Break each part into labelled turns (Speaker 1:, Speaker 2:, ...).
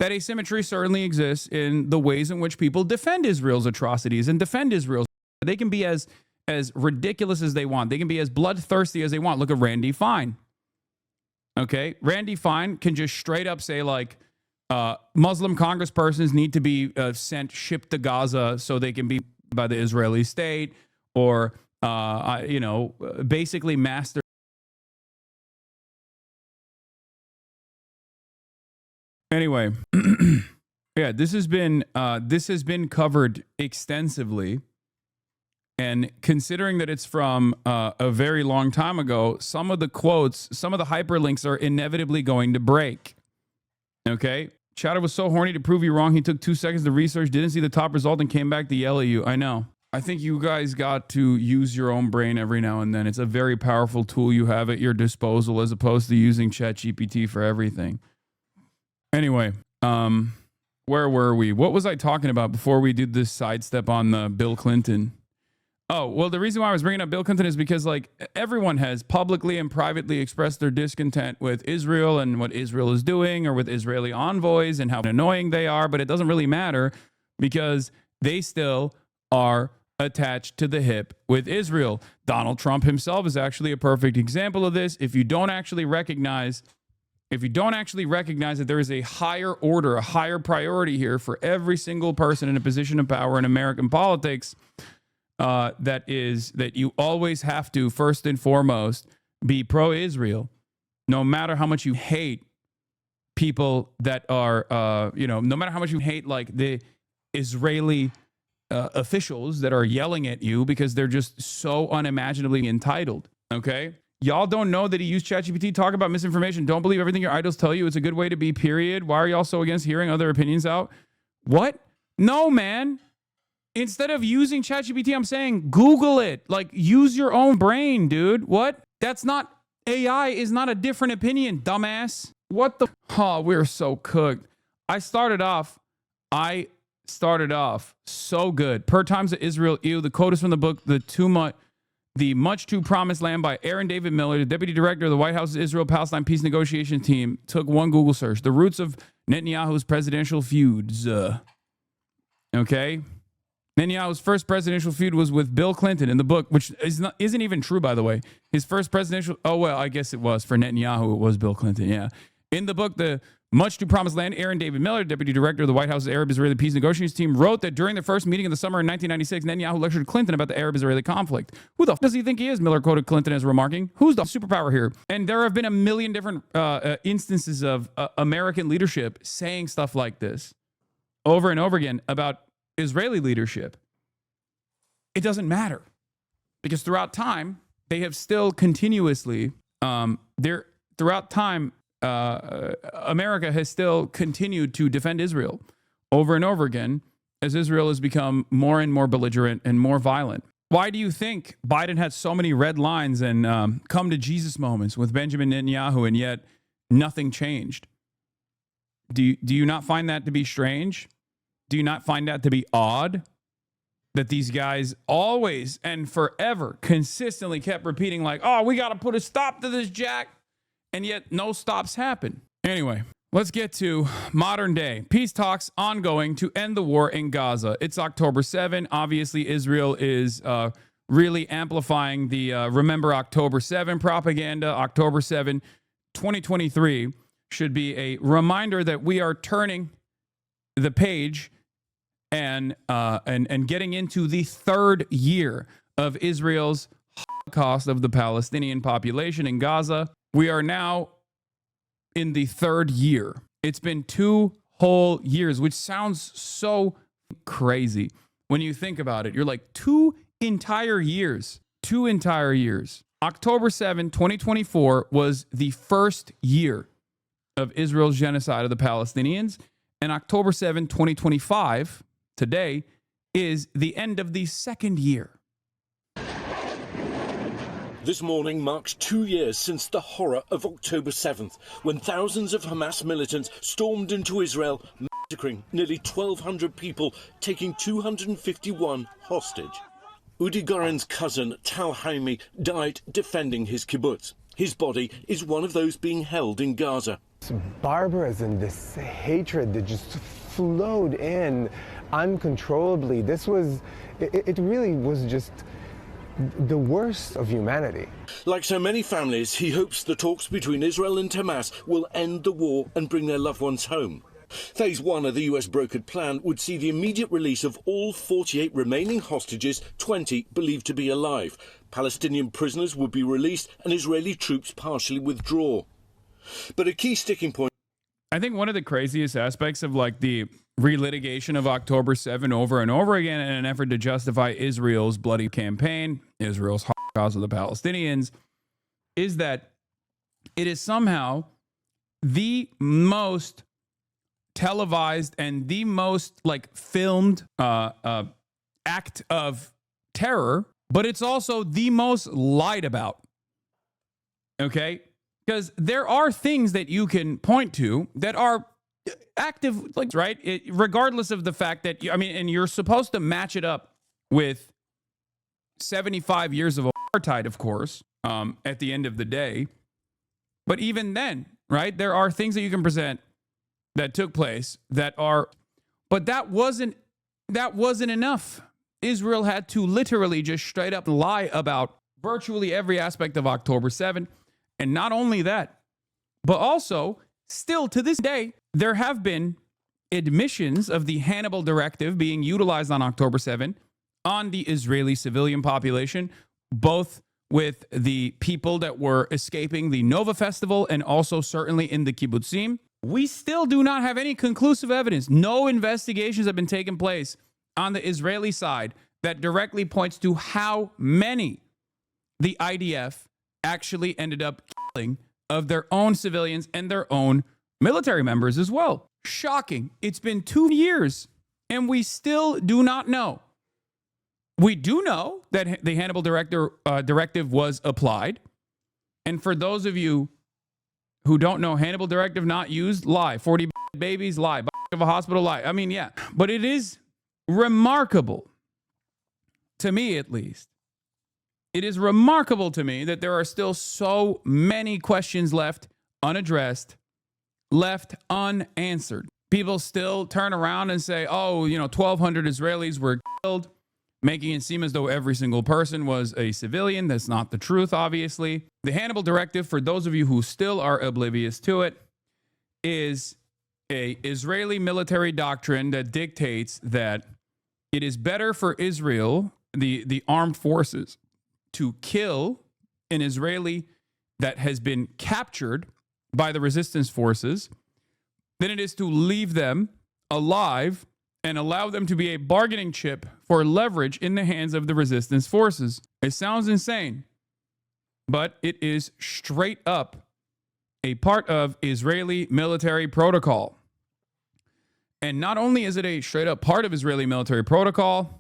Speaker 1: that asymmetry certainly exists in the ways in which people defend Israel's atrocities and defend Israel's. They can be as ridiculous as they want. They can be as bloodthirsty as they want. Look at Randy Fine. Okay, Randy Fine can just straight up say like Muslim congresspersons need to be shipped to Gaza so they can be by the Israeli state, or basically master. Anyway, yeah, this has been covered extensively. And considering that it's from a very long time ago, some of the quotes, some of the hyperlinks are inevitably going to break. Okay? Chatter was so horny to prove you wrong, he took 2 seconds to research, didn't see the top result, and came back to yell at you. I know. I think you guys got to use your own brain every now and then. It's a very powerful tool you have at your disposal as opposed to using ChatGPT for everything. Anyway, where were we? What was I talking about before we did this sidestep on the Bill Clinton? Oh, well, the reason why I was bringing up Bill Clinton is because, like, everyone has publicly and privately expressed their discontent with Israel and what Israel is doing, or with Israeli envoys and how annoying they are, but it doesn't really matter because they still are attached to the hip with Israel. Donald Trump himself is actually a perfect example of this. If you don't actually recognize that there is a higher order, a higher priority here for every single person in a position of power in American politics, that you always have to, first and foremost, be pro-Israel, no matter how much you hate people that are, no matter how much you hate, like, the Israeli officials that are yelling at you because they're just so unimaginably entitled, okay? Y'all don't know that he used ChatGPT. Talk about misinformation. Don't believe everything your idols tell you. It's a good way to be, period. Why are y'all so against hearing other opinions out? What? No, man. Instead of using ChatGPT, I'm saying Google it. Like, use your own brain, dude. What? That's not, AI is not a different opinion, dumbass. What the? Oh, we're so cooked. I started off so good. Per Times of Israel, the quote is from the book, The Much Too Promised Land by Aaron David Miller, the deputy director of the White House's Israel-Palestine Peace Negotiation Team. Took one Google search. The roots of Netanyahu's presidential feuds. Okay? Netanyahu's first presidential feud was with Bill Clinton in the book, which isn't even true, by the way. His first presidential... Oh, well, I guess it was. For Netanyahu, it was Bill Clinton, yeah. In the book, The Much Too Promised Land, Aaron David Miller, deputy director of the White House's Arab-Israeli Peace Negotiations Team, wrote that during the first meeting in the summer in 1996, Netanyahu lectured Clinton about the Arab-Israeli conflict. Who the f*** does he think he is? Miller quoted Clinton as remarking. Who's the superpower here? And there have been a million different instances of American leadership saying stuff like this over and over again about Israeli leadership. It doesn't matter because throughout time, they have still continuously, America has still continued to defend Israel over and over again as Israel has become more and more belligerent and more violent. Why do you think Biden had so many red lines and come to Jesus moments with Benjamin Netanyahu, and yet nothing changed? Do you not find that to be strange? Do you not find that to be odd? That these guys always and forever consistently kept repeating like, oh, we got to put a stop to this, Jack. And yet no stops happen. Anyway, let's get to modern day. Peace talks ongoing to end the war in Gaza. It's October 7. Obviously, Israel is really amplifying the Remember October 7 propaganda. October 7, 2023 should be a reminder that we are turning the page and getting into the third year of Israel's Holocaust of the Palestinian population in Gaza. We are now in the third year. It's been 2 whole years, which sounds so crazy when you think about it. You're like, 2 entire years. 2 entire years. October 7, 2024 was the first year of Israel's genocide of the Palestinians. And October 7, 2025, today, is the end of the second year.
Speaker 2: This morning marks 2 years since the horror of October 7th, when thousands of Hamas militants stormed into Israel, massacring nearly 1,200 people, taking 251 hostage. Udi Goren's cousin, Tal Haimi, died defending his kibbutz. His body is one of those being held in Gaza.
Speaker 3: barbarism, this hatred that just flowed in uncontrollably. It really was just the worst of humanity.
Speaker 2: Like so many families, he hopes the talks between Israel and Hamas will end the war and bring their loved ones home. Phase 1 of the US brokered plan would see the immediate release of all 48 remaining hostages, 20 believed to be alive. Palestinian prisoners would be released and Israeli troops partially withdraw. But a key sticking point,
Speaker 1: I think one of the craziest aspects of like the relitigation of October 7 over and over again in an effort to justify Israel's bloody campaign, Israel's Holocaust of the Palestinians, is that it is somehow the most televised and the most like filmed act of terror, but it's also the most lied about. Okay? Because there are things that you can point to that are active, like, right? Regardless of the fact that, and you're supposed to match it up with 75 years of apartheid, of course, at the end of the day. But even then, right, there are things that you can present that took place that are, but that wasn't enough. Israel had to literally just straight up lie about virtually every aspect of October 7. And not only that, but also still to this day, there have been admissions of the Hannibal Directive being utilized on October 7 on the Israeli civilian population, both with the people that were escaping the Nova Festival and also certainly in the kibbutzim. We still do not have any conclusive evidence. No investigations have been taking place on the Israeli side that directly points to how many the IDF actually ended up killing of their own civilians and their own military members as well. Shocking. It's been 2 years and we still do not know. We do know that the Hannibal Directive was applied. And for those of you who don't know, Hannibal Directive not used, lie. 40 babies, lie. Of a hospital, lie. I mean, yeah. But it is remarkable, to me at least, it is remarkable to me that there are still so many questions left unaddressed, left unanswered. People still turn around and say, 1,200 Israelis were killed, making it seem as though every single person was a civilian. That's not the truth, obviously. The Hannibal Directive, for those of you who still are oblivious to it, is an Israeli military doctrine that dictates that it is better for Israel, the armed forces, to kill an Israeli that has been captured by the resistance forces than it is to leave them alive and allow them to be a bargaining chip for leverage in the hands of the resistance forces. It sounds insane, but it is straight up a part of Israeli military protocol. And not only is it a straight up part of Israeli military protocol,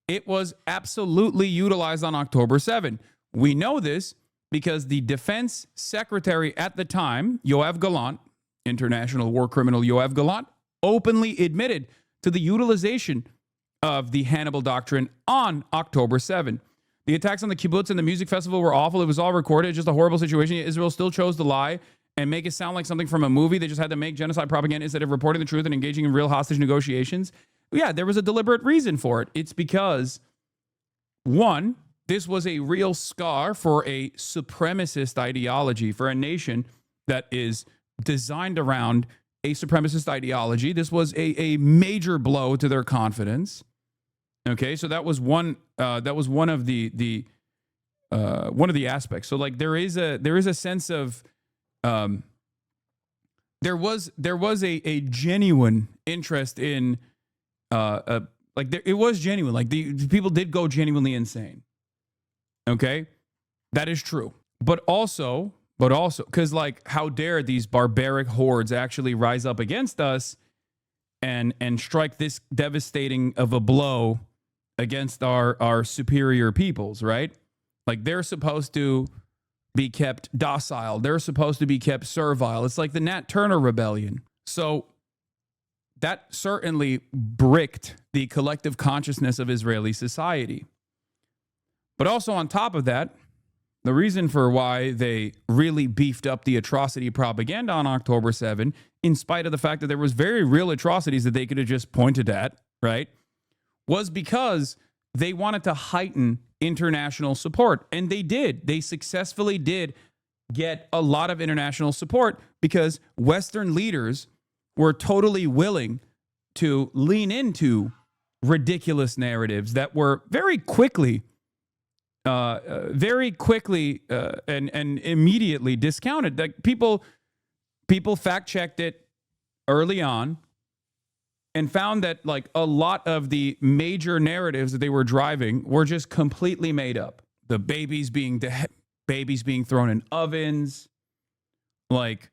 Speaker 1: it was absolutely utilized on October 7. We know this because the defense secretary at the time, Yoav Gallant, international war criminal Yoav Gallant, openly admitted to the utilization of the Hannibal Doctrine on October 7. The attacks on the kibbutz and the music festival were awful. It was all recorded. Just a horrible situation. Israel still chose to lie and make it sound like something from a movie. They just had to make genocide propaganda instead of reporting the truth and engaging in real hostage negotiations. Yeah, there was a deliberate reason for it. It's because, one, this was a real scar for a supremacist ideology, for a nation that is designed around a supremacist ideology. This was a major blow to their confidence. Okay, so that was one of the aspects. So like there is a sense of there was a genuine interest in it was genuine. Like the people did go genuinely insane. Okay, that is true. But also, because like, how dare these barbaric hordes actually rise up against us and strike this devastating of a blow against our superior peoples, right? Like they're supposed to be kept docile. They're supposed to be kept servile. It's like the Nat Turner Rebellion. So that certainly bricked the collective consciousness of Israeli society. But also on top of that, The reason for why they really beefed up the atrocity propaganda on October 7, in spite of the fact that there was very real atrocities that they could have just pointed at, right, was because they wanted to heighten international support. And they did. They successfully did get a lot of international support because Western leaders were totally willing to lean into ridiculous narratives that were very quickly and immediately discounted. Like people fact checked it early on and found that like a lot of the major narratives that they were driving were just completely made up. The babies being thrown in ovens, like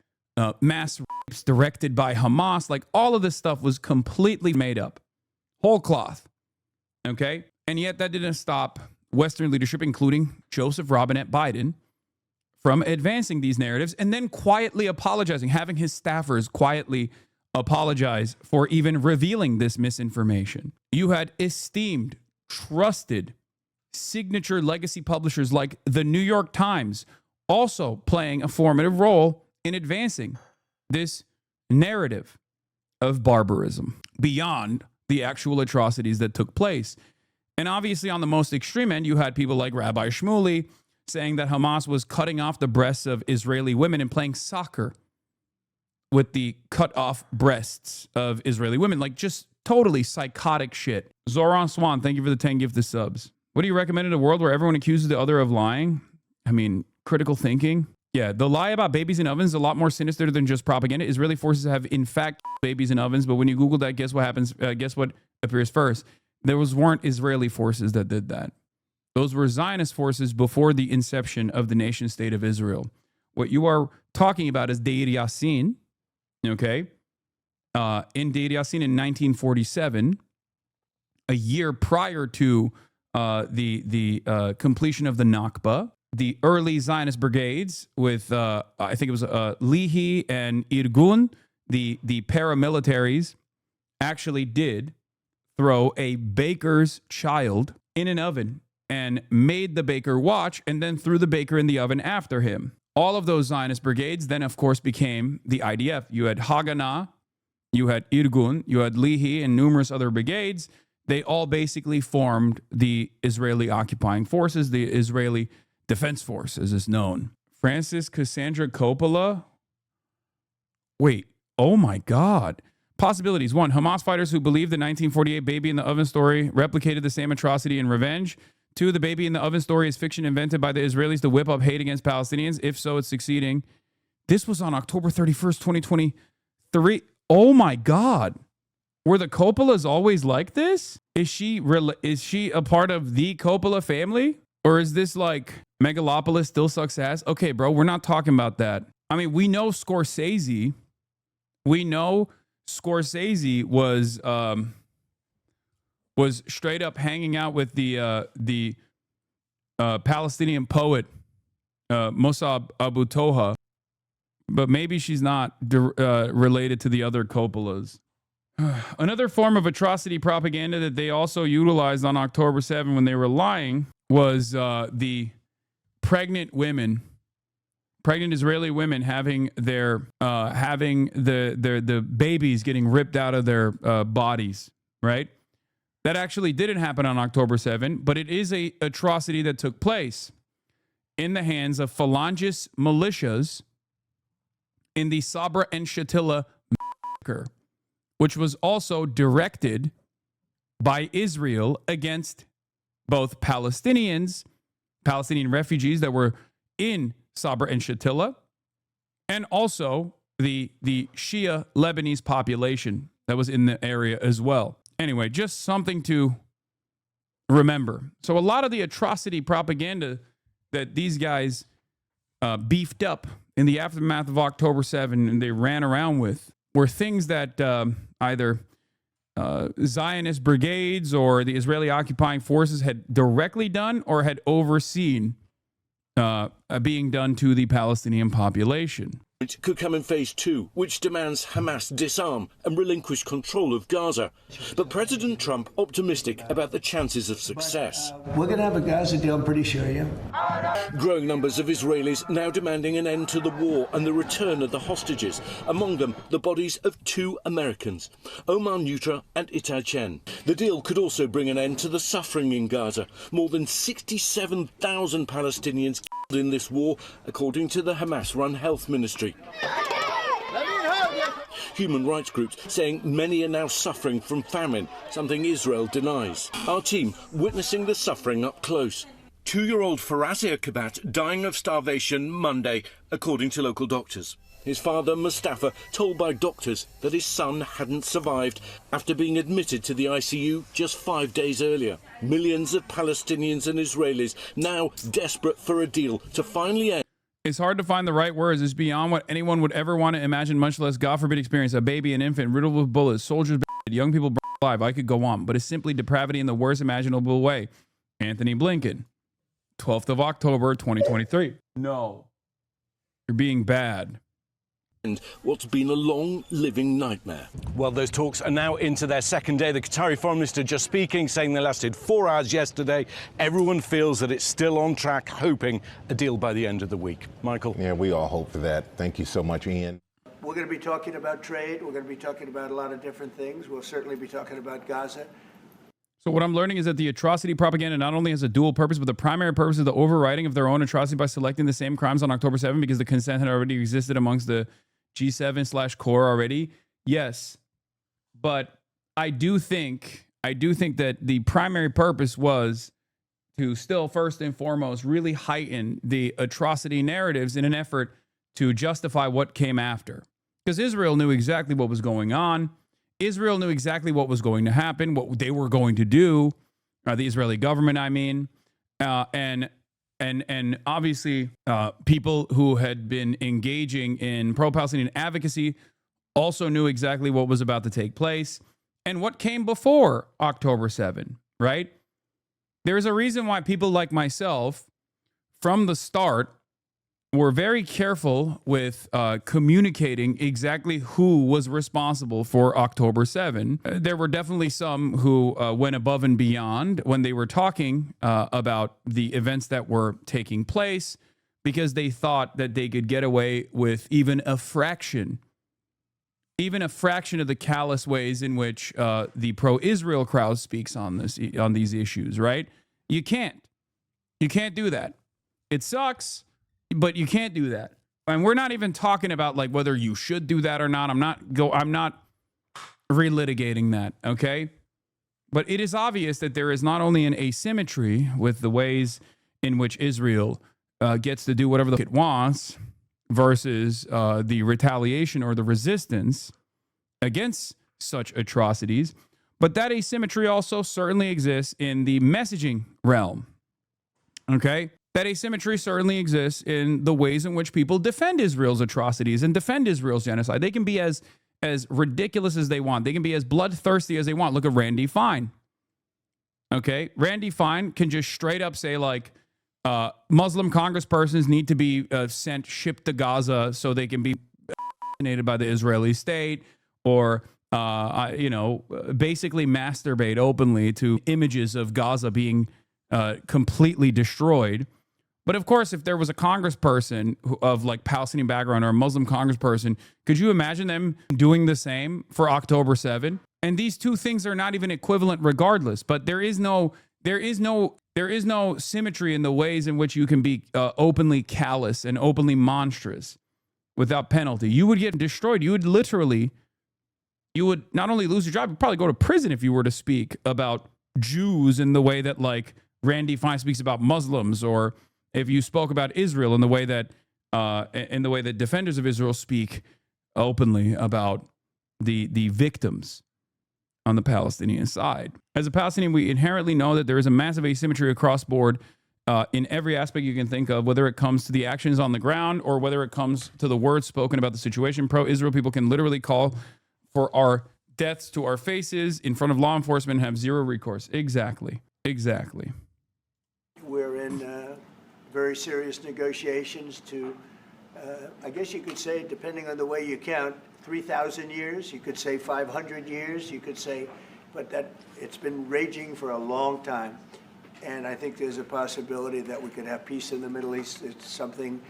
Speaker 1: mass rapes directed by Hamas, like all of this stuff was completely made up, whole cloth. Okay, and yet that didn't stop Western leadership, including Joseph Robinette Biden, from advancing these narratives and then quietly apologizing, having his staffers quietly apologize for even revealing this misinformation. You had esteemed, trusted, signature legacy publishers like the New York Times also playing a formative role in advancing this narrative of barbarism beyond the actual atrocities that took place. And obviously, on the most extreme end, you had people like Rabbi Shmuley saying that Hamas was cutting off the breasts of Israeli women and playing soccer with the cut off breasts of Israeli women. Like just totally psychotic shit. Zoran Swan, thank you for the 10 gifted subs. What do you recommend in a world where everyone accuses the other of lying? I mean, critical thinking. Yeah, the lie about babies in ovens is a lot more sinister than just propaganda. Israeli forces have, in fact, babies in ovens. But when you Google that, guess what happens? Guess what appears first? Weren't Israeli forces that did that. Those were Zionist forces before the inception of the nation state of Israel. What you are talking about is Deir Yassin, okay? In Deir Yassin in 1947, a year prior to the completion of the Nakba, the early Zionist brigades with, I think it was Lihi and Irgun, the paramilitaries, actually did throw a baker's child in an oven and made the baker watch and then threw the baker in the oven after him. All of those Zionist brigades then, of course, became the IDF. You had Haganah, you had Irgun, you had Lihi, and numerous other brigades. They all basically formed the Israeli occupying forces, the Israeli Defense Force, as is known. Francis Cassandra Coppola? Wait, oh my God. Possibilities. 1, Hamas fighters who believe the 1948 baby in the oven story replicated the same atrocity in revenge. 2, the baby in the oven story is fiction invented by the Israelis to whip up hate against Palestinians. If so, it's succeeding. This was on October 31st, 2023. Oh my God. Were the Coppolas always like this? Is she a part of the Coppola family? Or is this like Megalopolis still sucks ass? Okay, bro, we're not talking about that. I mean, we know Scorsese. We know Scorsese was straight up hanging out with the Palestinian poet Mossab Abu Toha, but maybe she's not related to the other Coppolas. Another form of atrocity propaganda that they also utilized on October 7 when they were lying was the pregnant Israeli women having the babies getting ripped out of their bodies, right? That actually didn't happen on October 7, but it is a atrocity that took place in the hands of Phalangist militias in the Sabra and Shatila massacre, which was also directed by Israel against both Palestinian refugees that were in Sabra and Shatila, and also the Shia Lebanese population that was in the area as well. Anyway, just something to remember. So a lot of the atrocity propaganda that these guys beefed up in the aftermath of October 7 and they ran around with were things that either Zionist brigades or the Israeli occupying forces had directly done or had overseen being done to the Palestinian population.
Speaker 2: could come in phase 2, which demands Hamas disarm and relinquish control of Gaza. But President Trump optimistic about the chances of success.
Speaker 4: We're going to have a Gaza deal, I'm pretty sure, yeah.
Speaker 2: Growing numbers of Israelis now demanding an end to the war and the return of the hostages, among them the bodies of 2 Americans, Omar Nutra and Itai Chen. The deal could also bring an end to the suffering in Gaza. More than 67,000 Palestinians killed in this war, according to the Hamas-run health ministry. Human rights groups saying many are now suffering from famine, something Israel denies. Our team witnessing the suffering up close. 2-year-old Farazia Kabat dying of starvation Monday, according to local doctors. His father, Mustafa, told by doctors that his son hadn't survived after being admitted to the ICU just 5 days earlier. Millions of Palestinians and Israelis now desperate for a deal to finally end.
Speaker 1: It's hard to find the right words. It's beyond what anyone would ever want to imagine, much less, God forbid, experience. A baby, an infant, riddled with bullets, soldiers, young people alive. I could go on, but it's simply depravity in the worst imaginable way. Anthony Blinken, 12th of October, 2023. No, you're being bad.
Speaker 2: And what's been a long living nightmare.
Speaker 5: Well, those talks are now into their second day. The Qatari foreign minister just speaking, saying they lasted 4 hours yesterday. Everyone feels that it's still on track, hoping a deal by the end of the week. Michael?
Speaker 6: Yeah, we all hope for that. Thank you so much, Ian.
Speaker 4: We're going to be talking about trade. We're going to be talking about a lot of different things. We'll certainly be talking about Gaza.
Speaker 1: So what I'm learning is that the atrocity propaganda not only has a dual purpose, but the primary purpose is the overriding of their own atrocity by selecting the same crimes on October 7th because the consent had already existed amongst the G7/core already. Yes, but I do think that the primary purpose was to still first and foremost really heighten the atrocity narratives in an effort to justify what came after. Because Israel knew exactly what was going on. Israel knew exactly what was going to happen, what they were going to do. The Israeli government, I mean, and obviously, people who had been engaging in pro-Palestinian advocacy also knew exactly what was about to take place and what came before October 7, right? There's a reason why people like myself, from the start, were very careful with communicating exactly who was responsible for October 7. There were definitely some who went above and beyond when they were talking about the events that were taking place because they thought that they could get away with even a fraction of the callous ways in which the pro-Israel crowd speaks on these issues, right? You can't do that. It sucks. But you can't do that. And we're not even talking about like whether you should do that or not. I'm not relitigating that, okay? But it is obvious that there is not only an asymmetry with the ways in which Israel gets to do whatever it wants versus the retaliation or the resistance against such atrocities, but that asymmetry also certainly exists in the messaging realm, okay? That asymmetry certainly exists in the ways in which people defend Israel's atrocities and defend Israel's genocide. They can be as ridiculous as they want. They can be as bloodthirsty as they want. Look at Randy Fine. Okay? Randy Fine can just straight up say, like, Muslim congresspersons need to be shipped to Gaza so they can be assassinated by the Israeli state, or, basically masturbate openly to images of Gaza being completely destroyed. But of course, if there was a congressperson of like Palestinian background or a Muslim congressperson, could you imagine them doing the same for October 7? And these two things are not even equivalent regardless, but there is no symmetry in the ways in which you can be openly callous and openly monstrous without penalty. You would get destroyed. You would not only lose your job, you'd probably go to prison if you were to speak about Jews in the way that like Randy Fine speaks about Muslims, or if you spoke about Israel in the way that defenders of Israel speak openly about the victims on the Palestinian side. As a Palestinian, we inherently know that there is a massive asymmetry across board in every aspect you can think of, whether it comes to the actions on the ground or whether it comes to the words spoken about the situation. Pro-Israel people can literally call for our deaths to our faces in front of law enforcement and have zero recourse. Exactly.
Speaker 4: We're in very serious negotiations to I guess you could say, depending on the way you count, 3,000 years. You could say 500 years. You could say, but that it's been raging for a long time. And I think there's a possibility that we could have peace in the Middle East. It's something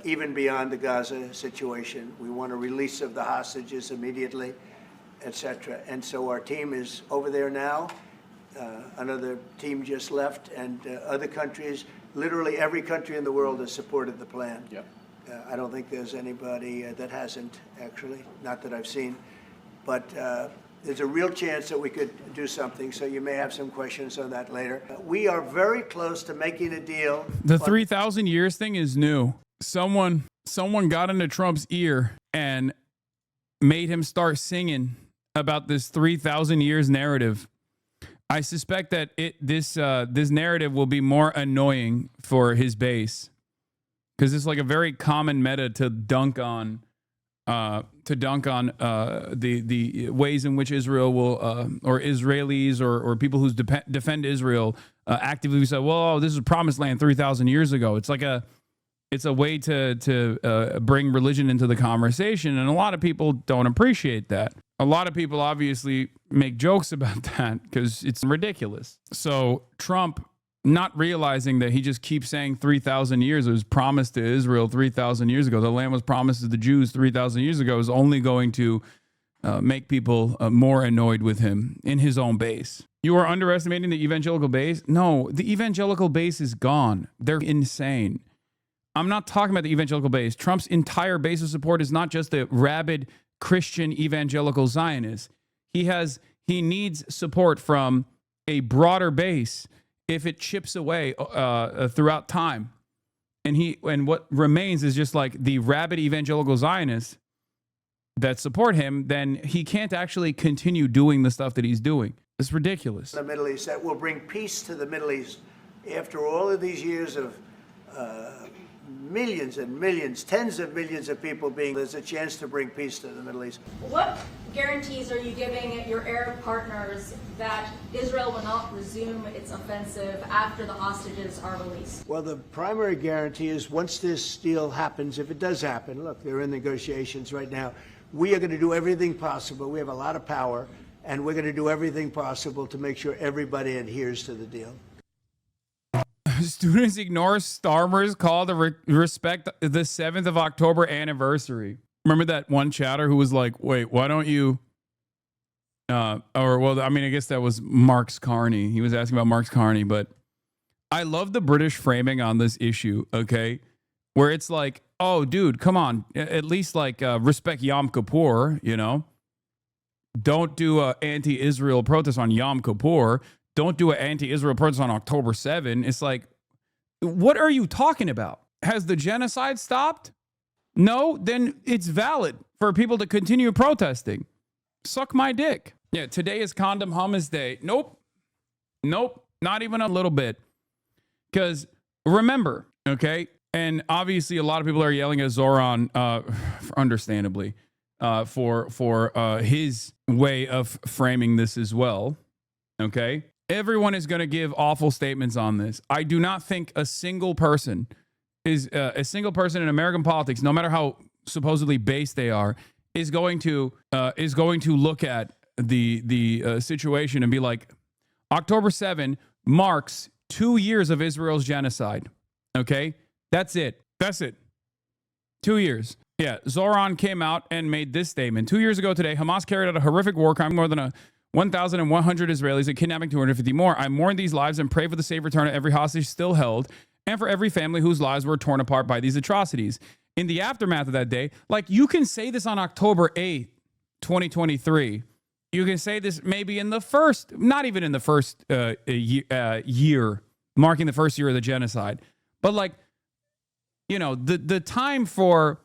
Speaker 4: even beyond the Gaza situation. We want a release of the hostages immediately, etc. And so our team is over there now. Another team just left, and other countries, literally every country in the world has supported the plan.
Speaker 5: Yep.
Speaker 4: I don't think there's anybody that hasn't, actually, not that I've seen. But there's a real chance that we could do something, so you may have some questions on that later. We are very close to making a deal.
Speaker 1: The 3,000 years thing is new. Someone got into Trump's ear and made him start singing about this 3,000 years narrative. I suspect that this narrative will be more annoying for his base, because it's like a very common meta to dunk on the ways in which Israel will or Israelis or people who defend Israel actively say, "Well, this is promised land 3,000 years ago." It's like a way to bring religion into the conversation, and a lot of people don't appreciate that. A lot of people obviously make jokes about that because it's ridiculous. So Trump, not realizing that he just keeps saying 3,000 years, it was promised to Israel 3,000 years ago, the land was promised to the Jews 3,000 years ago, is only going to make people more annoyed with him in his own base. You are underestimating the evangelical base? No, the evangelical base is gone. They're insane. I'm not talking about the evangelical base. Trump's entire base of support is not just the rabid Christian evangelical Zionists. He needs support from a broader base if it chips away throughout time. And what remains is just like the rabid evangelical Zionists that support him, then he can't actually continue doing the stuff that he's doing. It's ridiculous.
Speaker 4: The Middle East that will bring peace to the Middle East after all of these years of millions and millions, tens of millions of people there's a chance to bring peace to the Middle East.
Speaker 7: What guarantees are you giving your Arab partners that Israel will not resume its offensive after the hostages are released?
Speaker 4: Well, the primary guarantee is once this deal happens, if it does happen, look, they're in negotiations right now, we are going to do everything possible. We have a lot of power, and we're going to do everything possible to make sure everybody adheres to the deal.
Speaker 1: Students ignore Starmer's call to respect the 7th of October anniversary. Remember that one chatter who was like, wait, why don't you... I guess that was Marx Carney. He was asking about Marx Carney, but I love the British framing on this issue, okay? Where it's like, oh, dude, come on. At least, like, respect Yom Kippur, you know? Don't do an anti-Israel protest on Yom Kippur. Don't do an anti-Israel protest on October 7. It's like, what are you talking about? Has the genocide stopped? No? Then it's valid for people to continue protesting. Suck my dick. Yeah, today is Condom Hummus Day. Nope. Not even a little bit. Because remember, okay, and obviously a lot of people are yelling at Zoran, understandably, for his way of framing this as well, okay? Everyone is going to give awful statements on this. I do not think a single person in American politics, no matter how supposedly base they are, is going to look at the situation and be like, October 7 marks 2 years of Israel's genocide. Okay, that's it. 2 years. Yeah, Zoran came out and made this statement. 2 years ago today, Hamas carried out a horrific war crime, more than 1,100 Israelis and kidnapping 250 more. I mourn these lives and pray for the safe return of every hostage still held and for every family whose lives were torn apart by these atrocities. In the aftermath of that day, like, you can say this on October 8th, 2023. You can say this maybe in the first, not even in the first year, marking the first year of the genocide. But, like, you know, the time for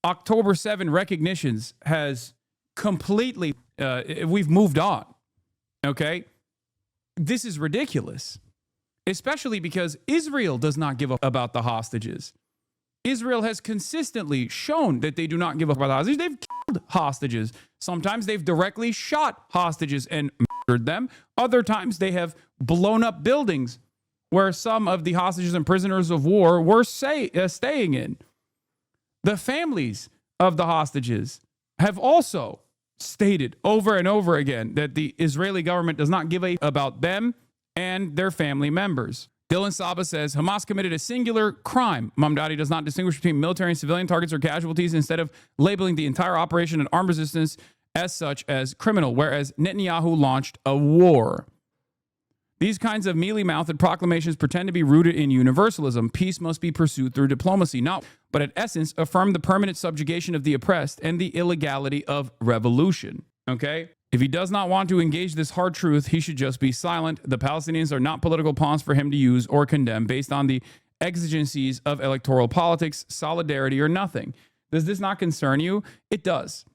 Speaker 1: October 7 recognitions has completely, we've moved on. Okay? This is ridiculous. Especially because Israel does not give up about the hostages. Israel has consistently shown that they do not give up about the hostages. They've killed hostages. Sometimes they've directly shot hostages and murdered them. Other times they have blown up buildings where some of the hostages and prisoners of war were staying in. The families of the hostages have also stated over and over again that the Israeli government does not give a about them and their family members. Dylan Saba says Hamas committed a singular crime. Mamdani does not distinguish between military and civilian targets or casualties, instead of labeling the entire operation and armed resistance as such as criminal, whereas Netanyahu launched a war. These kinds of mealy-mouthed proclamations pretend to be rooted in universalism. Peace must be pursued through diplomacy, not, but at essence, affirm the permanent subjugation of the oppressed and the illegality of revolution. Okay? If he does not want to engage this hard truth, he should just be silent. The Palestinians are not political pawns for him to use or condemn based on the exigencies of electoral politics, solidarity, or nothing. Does this not concern you? It does.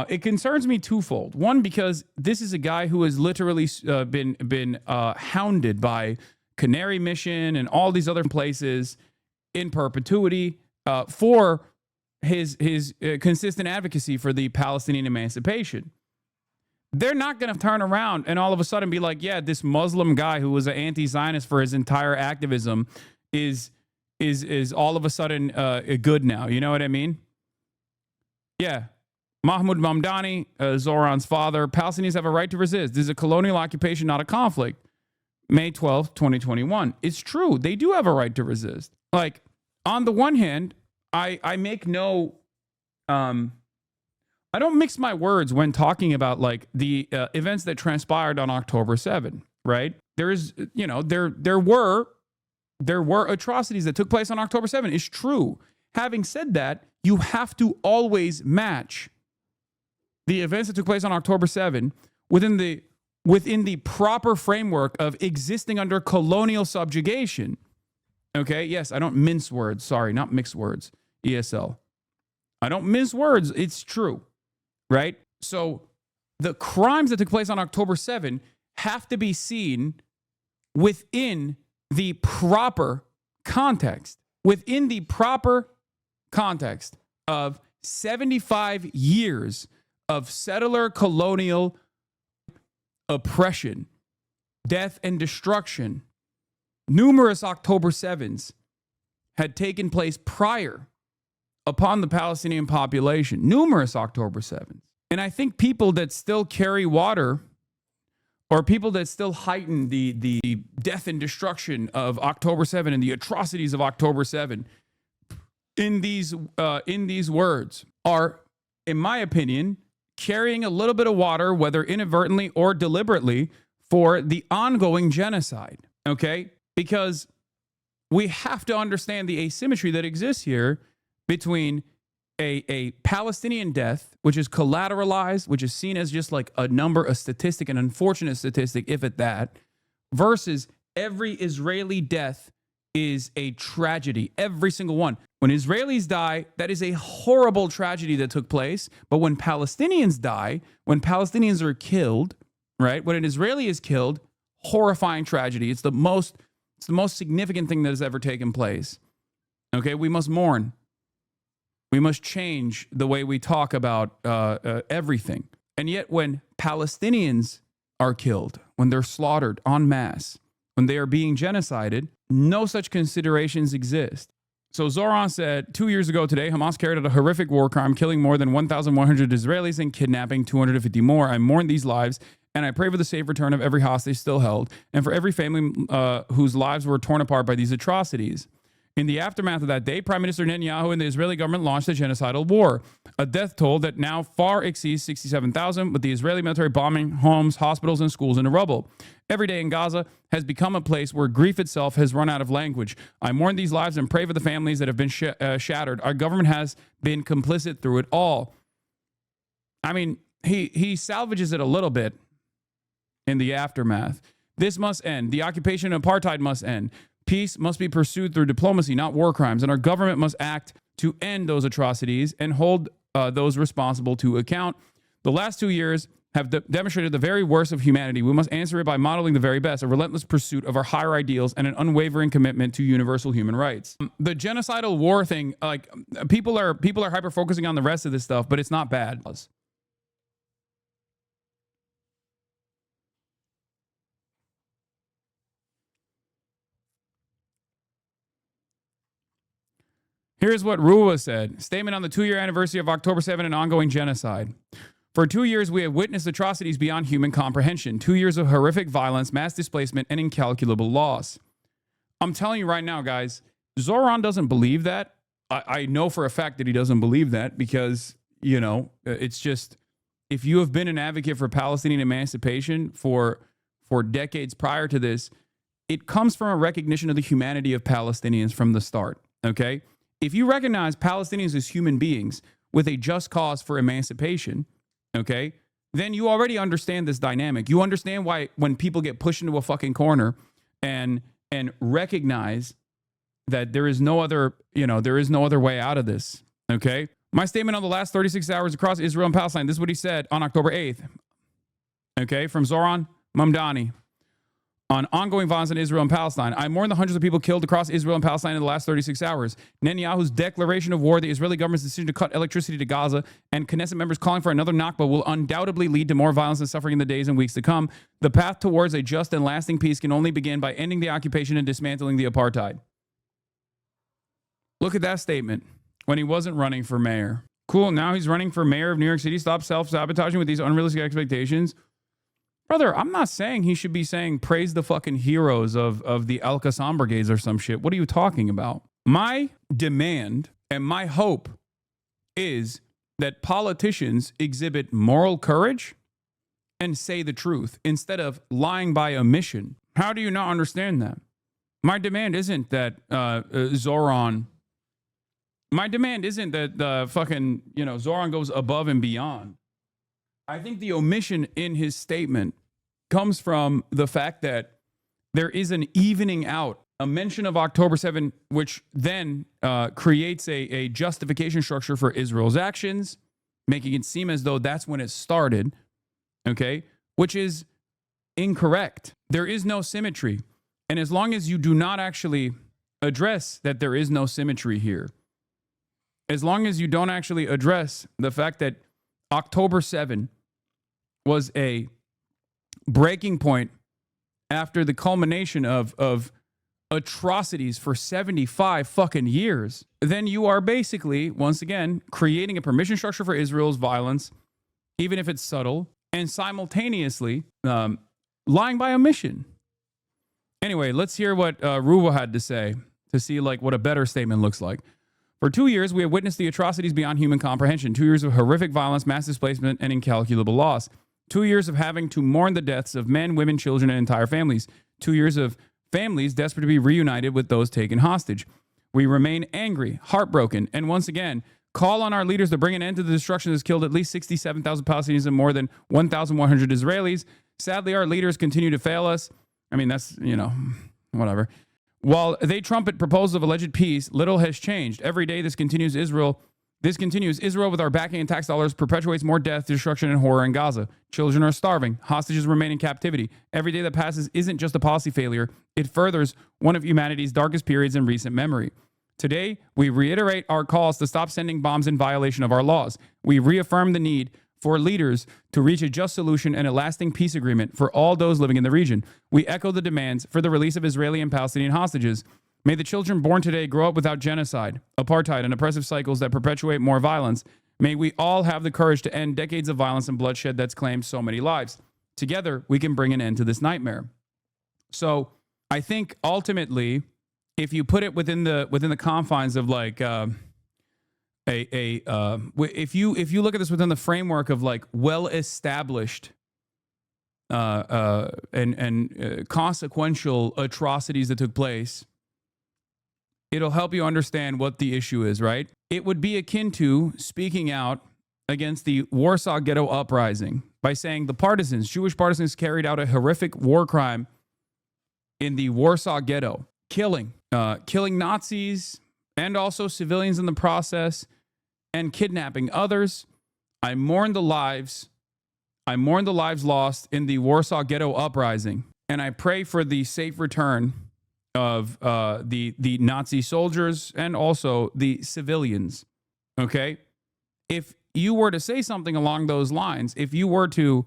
Speaker 1: It concerns me twofold. One, because this is a guy who has literally been hounded by Canary Mission and all these other places in perpetuity for his consistent advocacy for the Palestinian emancipation. They're not going to turn around and all of a sudden be like, yeah, this Muslim guy who was an anti-Zionist for his entire activism is all of a sudden good now. You know what I mean? Yeah. Mahmoud Mamdani, Zoran's father, Palestinians have a right to resist. This is a colonial occupation, not a conflict. May 12th, 2021. It's true. They do have a right to resist. Like, on the one hand, I make no, I don't mix my words when talking about like the events that transpired on October 7, right? There is, you know, there were atrocities that took place on October 7. It's true. Having said that, you have to always match the events that took place on October 7 within the proper framework of existing under colonial subjugation. Okay? Yes, I don't mince words. Sorry, not mix words. ESL. I don't mince words. It's true. Right? So the crimes that took place on October 7 have to be seen within the proper context. Within the proper context of 75 years of settler colonial oppression, death, and destruction. Numerous October 7s had taken place prior upon the Palestinian population. Numerous October 7s. And I think people that still carry water, or people that still heighten the death and destruction of October 7 and the atrocities of October 7 in these words are, in my opinion, carrying a little bit of water, whether inadvertently or deliberately, for the ongoing genocide, okay? Because we have to understand the asymmetry that exists here between a Palestinian death, which is collateralized, which is seen as just like a number, a statistic, an unfortunate statistic, if at that, versus every Israeli death is a tragedy, every single one. When Israelis die, that is a horrible tragedy that took place. But when Palestinians die, when Palestinians are killed, right? When an Israeli is killed, horrifying tragedy. It's the most significant thing that has ever taken place. Okay, we must mourn. We must change the way we talk about everything. And yet when Palestinians are killed, when they're slaughtered en masse, when they are being genocided, no such considerations exist. So Zoran said, 2 years ago today, Hamas carried out a horrific war crime, killing more than 1,100 Israelis and kidnapping 250 more. I mourn these lives, and I pray for the safe return of every hostage still held, and for every family whose lives were torn apart by these atrocities. In the aftermath of that day, Prime Minister Netanyahu and the Israeli government launched a genocidal war, a death toll that now far exceeds 67,000, with the Israeli military bombing homes, hospitals, and schools into rubble. Every day in Gaza has become a place where grief itself has run out of language. I mourn these lives and pray for the families that have been shattered. Our government has been complicit through it all. I mean, he salvages it a little bit in the aftermath. This must end. The occupation and apartheid must end. Peace must be pursued through diplomacy, not war crimes, and our government must act to end those atrocities and hold those responsible to account. The last 2 years have demonstrated the very worst of humanity. We must answer it by modeling the very best, a relentless pursuit of our higher ideals and an unwavering commitment to universal human rights. The genocidal war thing, like people are hyper focusing on the rest of this stuff, but it's not bad. Here's what Ruwa said. Statement on the 2-year anniversary of October 7 and ongoing genocide. For 2 years, we have witnessed atrocities beyond human comprehension. 2 years of horrific violence, mass displacement, and incalculable loss. I'm telling you right now, guys, Zoran doesn't believe that. I know for a fact that he doesn't believe that because, you know, it's just, if you have been an advocate for Palestinian emancipation for decades prior to this, it comes from a recognition of the humanity of Palestinians from the start, okay? If you recognize Palestinians as human beings with a just cause for emancipation, okay, then you already understand this dynamic. You understand why when people get pushed into a fucking corner and recognize that there is no other, you know, there is no other way out of this, okay? My statement on the last 36 hours across Israel and Palestine, this is what he said on October 8th, okay, from Zoran Mamdani. On ongoing violence in Israel and Palestine, I mourn the hundreds of people killed across Israel and Palestine in the last 36 hours. Netanyahu's declaration of war, the Israeli government's decision to cut electricity to Gaza, and Knesset members calling for another Nakba will undoubtedly lead to more violence and suffering in the days and weeks to come. The path towards a just and lasting peace can only begin by ending the occupation and dismantling the apartheid. Look at that statement when he wasn't running for mayor. Cool, now he's running for mayor of New York City. Stop self-sabotaging with these unrealistic expectations. Brother, I'm not saying he should be saying praise the fucking heroes of the Al-Qassam brigades or some shit. What are you talking about? My demand and my hope is that politicians exhibit moral courage and say the truth instead of lying by omission. How do you not understand that? My demand isn't that Zoran... My demand isn't that the fucking, you know, Zoran goes above and beyond. I think the omission in his statement comes from the fact that there is an evening out, a mention of October 7, which then creates a justification structure for Israel's actions, making it seem as though that's when it started, okay, which is incorrect. There is no symmetry. And as long as you do not actually address that there is no symmetry here, as long as you don't actually address the fact that October 7 was a breaking point after the culmination of atrocities for 75 fucking years, then you are basically, once again, creating a permission structure for Israel's violence, even if it's subtle, and simultaneously lying by omission. Anyway, let's hear what Ruwa had to say to see like what a better statement looks like. For 2 years, we have witnessed the atrocities beyond human comprehension. 2 years of horrific violence, mass displacement, and incalculable loss. 2 years of having to mourn the deaths of men, women, children, and entire families. 2 years of families desperate to be reunited with those taken hostage. We remain angry, heartbroken, and once again, call on our leaders to bring an end to the destruction that has killed at least 67,000 Palestinians and more than 1,100 Israelis. Sadly, our leaders continue to fail us. I mean, that's, you know, whatever. While they trumpet proposals of alleged peace, little has changed. Every day this continues. Israel with our backing and tax dollars perpetuates more death, destruction, and horror in Gaza. Children are starving. Hostages remain in captivity. Every day that passes isn't just a policy failure. It furthers one of humanity's darkest periods in recent memory. Today, we reiterate our calls to stop sending bombs in violation of our laws. We reaffirm the need for leaders to reach a just solution and a lasting peace agreement for all those living in the region. We echo the demands for the release of Israeli and Palestinian hostages. May the children born today grow up without genocide, apartheid, and oppressive cycles that perpetuate more violence. May we all have the courage to end decades of violence and bloodshed that's claimed so many lives. Together, we can bring an end to this nightmare. So I think ultimately, if you put it within the confines of like if you look at this within the framework of like well-established and consequential atrocities that took place, it'll help you understand what the issue is, right? It would be akin to speaking out against the Warsaw Ghetto Uprising by saying the partisans, Jewish partisans, carried out a horrific war crime in the Warsaw Ghetto, killing Nazis and also civilians in the process, and kidnapping others. I mourn the lives lost in the Warsaw Ghetto Uprising, and I pray for the safe return of the Nazi soldiers and also the civilians. Okay, if you were to say something along those lines, if you were to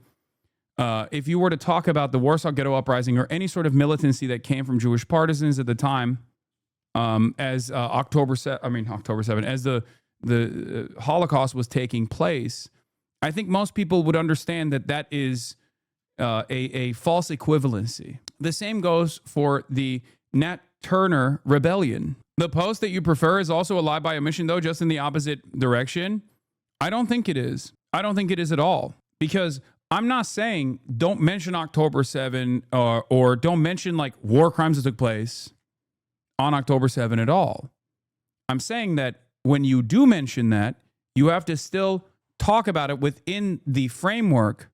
Speaker 1: talk about the Warsaw Ghetto Uprising or any sort of militancy that came from Jewish partisans at the time, as October 7, as the Holocaust was taking place, I think most people would understand that that is a false equivalency. The same goes for the Nat Turner rebellion. The post that you prefer is also a lie by omission, though, just in the opposite direction. I don't think it is. I don't think it is at all. Because I'm not saying don't mention October 7 or don't mention like war crimes that took place on October 7 at all. I'm saying that when you do mention that, you have to still talk about it within the framework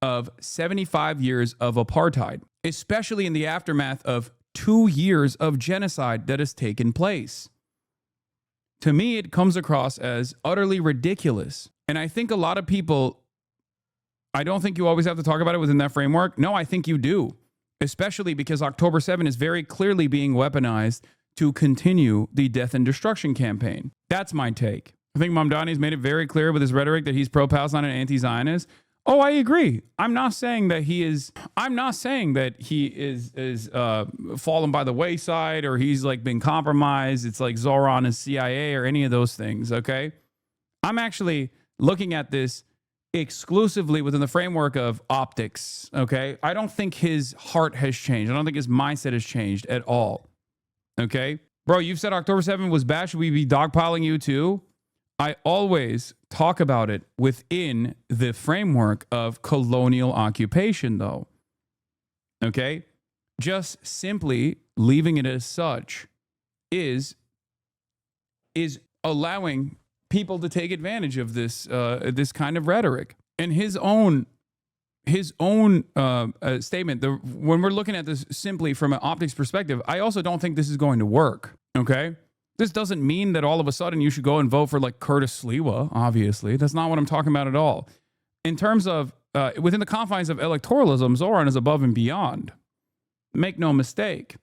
Speaker 1: of 75 years of apartheid, especially in the aftermath of 2 years of genocide that has taken place. To me, it comes across as utterly ridiculous. And I think a lot of people, I don't think you always have to talk about it within that framework. No, I think you do, especially because October 7 is very clearly being weaponized to continue the death and destruction campaign. That's my take. I think Mamdani's made it very clear with his rhetoric that he's pro-Palestine and anti-Zionist. Oh, I agree. I'm not saying that he is fallen by the wayside or he's like been compromised. It's like Zoran is CIA or any of those things. Okay. I'm actually looking at this exclusively within the framework of optics. Okay. I don't think his heart has changed. I don't think his mindset has changed at all. Okay. Bro, you've said October 7 was bad. Should we be dogpiling you too? I always talk about it within the framework of colonial occupation, though. Okay? Just simply leaving it as such is allowing people to take advantage of this this kind of rhetoric. And his own statement, when we're looking at this simply from an optics perspective, I also don't think this is going to work. Okay? This doesn't mean that all of a sudden you should go and vote for like Curtis Sliwa, obviously. That's not what I'm talking about at all. In terms of, within the confines of electoralism, Zoran is above and beyond. Make no mistake.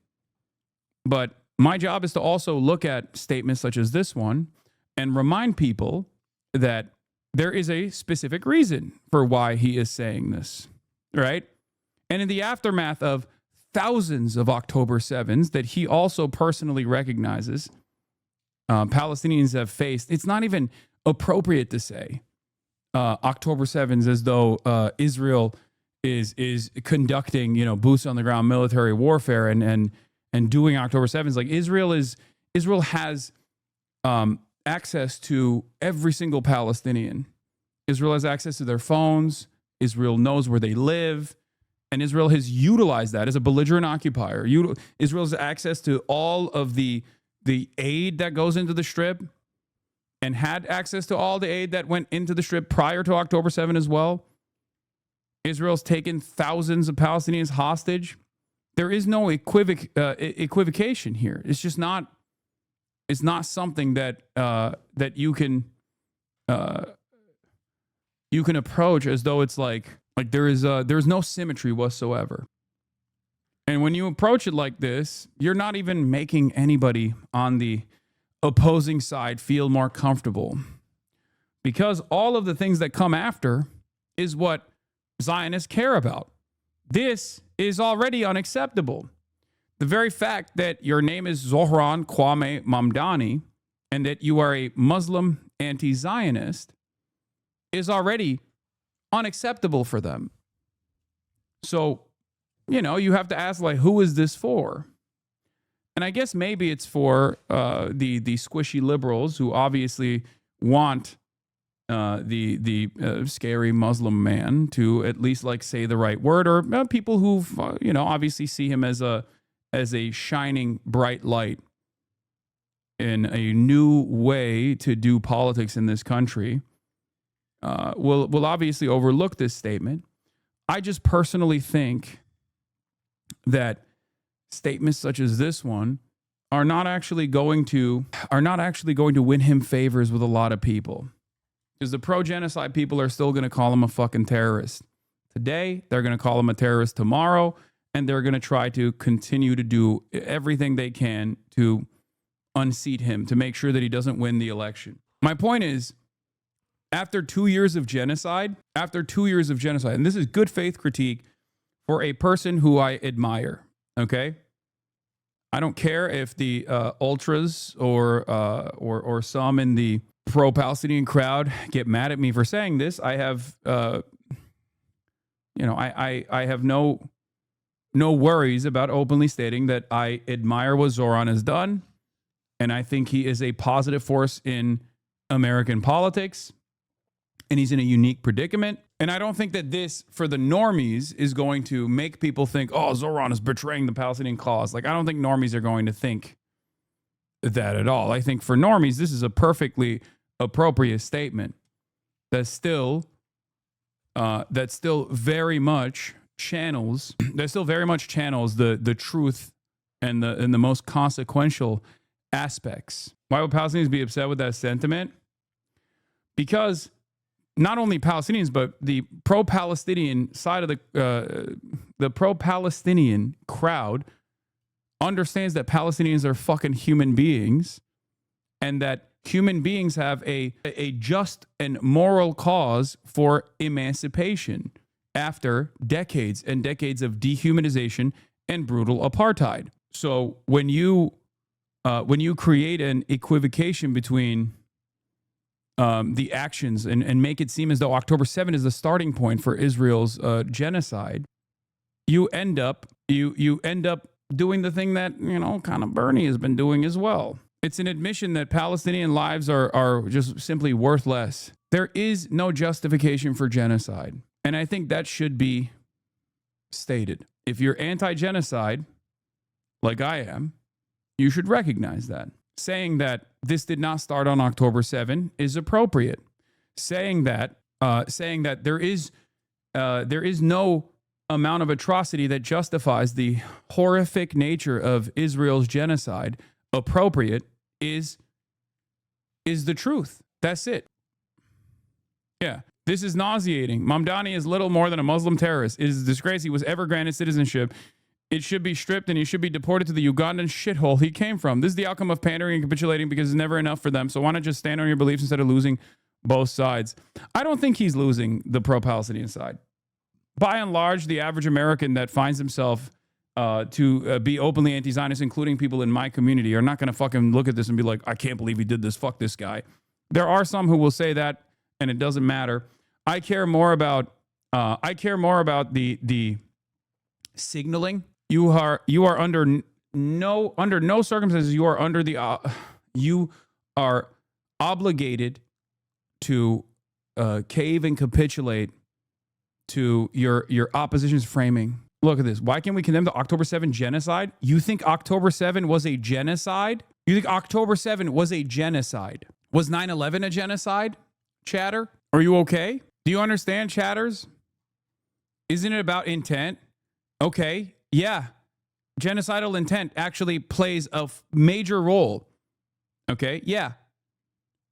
Speaker 1: But my job is to also look at statements such as this one and remind people that there is a specific reason for why he is saying this, right? And in the aftermath of thousands of October 7s that he also personally recognizes, Palestinians have faced, it's not even appropriate to say October 7s as though Israel is conducting, boots on the ground military warfare and doing October 7s. Like Israel has access to every single Palestinian. Israel has access to their phones. Israel knows where they live. And Israel has utilized that as a belligerent occupier. Israel has access to all of the aid that goes into the Strip and had access to all the aid that went into the Strip prior to October 7 as well. Israel's taken thousands of Palestinians hostage. There is no equivocation here. It's just not. It's not something that that you can approach as though it's like there's no symmetry whatsoever. And when you approach it like this, you're not even making anybody on the opposing side feel more comfortable. Because all of the things that come after is what Zionists care about. This is already unacceptable. The very fact that your name is Zoran Kwame Mamdani and that you are a Muslim anti-Zionist is already unacceptable for them. So, you have to ask, who is this for? And I guess maybe it's for the squishy liberals who obviously want the scary Muslim man to at least say the right word, or people who obviously see him as a shining bright light in a new way to do politics in this country. Will obviously overlook this statement. I just personally think that statements such as this one are not actually going to win him favors with a lot of people. Because the pro-genocide people are still going to call him a fucking terrorist. Today, they're going to call him a terrorist tomorrow, and they're going to try to continue to do everything they can to unseat him, to make sure that he doesn't win the election. My point is, after 2 years of genocide, and this is good faith critique for a person who I admire, okay? I don't care if the ultras or some in the pro-Palestinian crowd get mad at me for saying this. I have, I have no worries about openly stating that I admire what Zoran has done, and I think he is a positive force in American politics, and he's in a unique predicament. And I don't think that this, for the normies, is going to make people think, oh, Zoran is betraying the Palestinian cause. Like, I don't think normies are going to think that at all. I think for normies, this is a perfectly appropriate statement that still very much channels the truth and the most consequential aspects. Why would Palestinians be upset with that sentiment? Because not only Palestinians, but the pro-Palestinian side of the pro-Palestinian crowd understands that Palestinians are fucking human beings, and that human beings have a just and moral cause for emancipation after decades and decades of dehumanization and brutal apartheid. So when you create an equivocation between the actions and make it seem as though October 7 is the starting point for Israel's genocide, you end up doing the thing that, kind of Bernie has been doing as well. It's an admission that Palestinian lives are just simply worth less. There is no justification for genocide. And I think that should be stated. If you're anti-genocide, like I am, you should recognize that. Saying that this did not start on October 7 is appropriate. Saying that there is no amount of atrocity that justifies the horrific nature of Israel's genocide appropriate is the truth. That's it. Yeah. This is nauseating. Mamdani is little more than a Muslim terrorist. It is a disgrace he was ever granted citizenship. It should be stripped, and he should be deported to the Ugandan shithole he came from. This is the outcome of pandering and capitulating because it's never enough for them. So why not just stand on your beliefs instead of losing both sides? I don't think he's losing the pro-Palestinian side. By and large, the average American that finds himself to be openly anti-Zionist, including people in my community, are not going to fucking look at this and be like, I can't believe he did this. Fuck this guy. There are some who will say that, and it doesn't matter. I care more about the signaling. You are under no circumstances you are obligated to cave and capitulate to your opposition's framing. Look at this. Why can't we condemn the October 7 genocide? You think October 7 was a genocide? You think October 7 was a genocide? Was 9/11 a genocide? Chatter? Are you okay? Do you understand, chatters? Isn't it about intent? Okay. Yeah, genocidal intent actually plays a major role. Okay, yeah.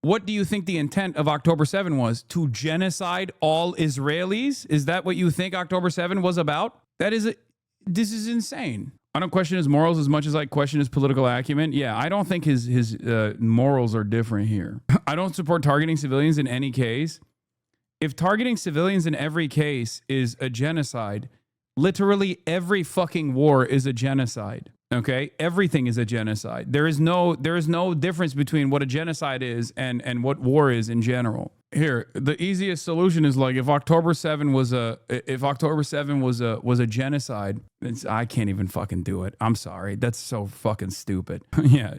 Speaker 1: What do you think the intent of October 7 was? To genocide all Israelis? Is that what you think October 7 was about? This is insane. I don't question his morals as much as I question his political acumen. Yeah, I don't think his morals are different here. I don't support targeting civilians in any case. If targeting civilians in every case is a genocide, literally every fucking war is a genocide. Okay? Everything is a genocide. There is no difference between what a genocide is and what war is in general. Here, the easiest solution is like if October 7 was a genocide, I can't even fucking do it. I'm sorry. That's so fucking stupid. Yeah.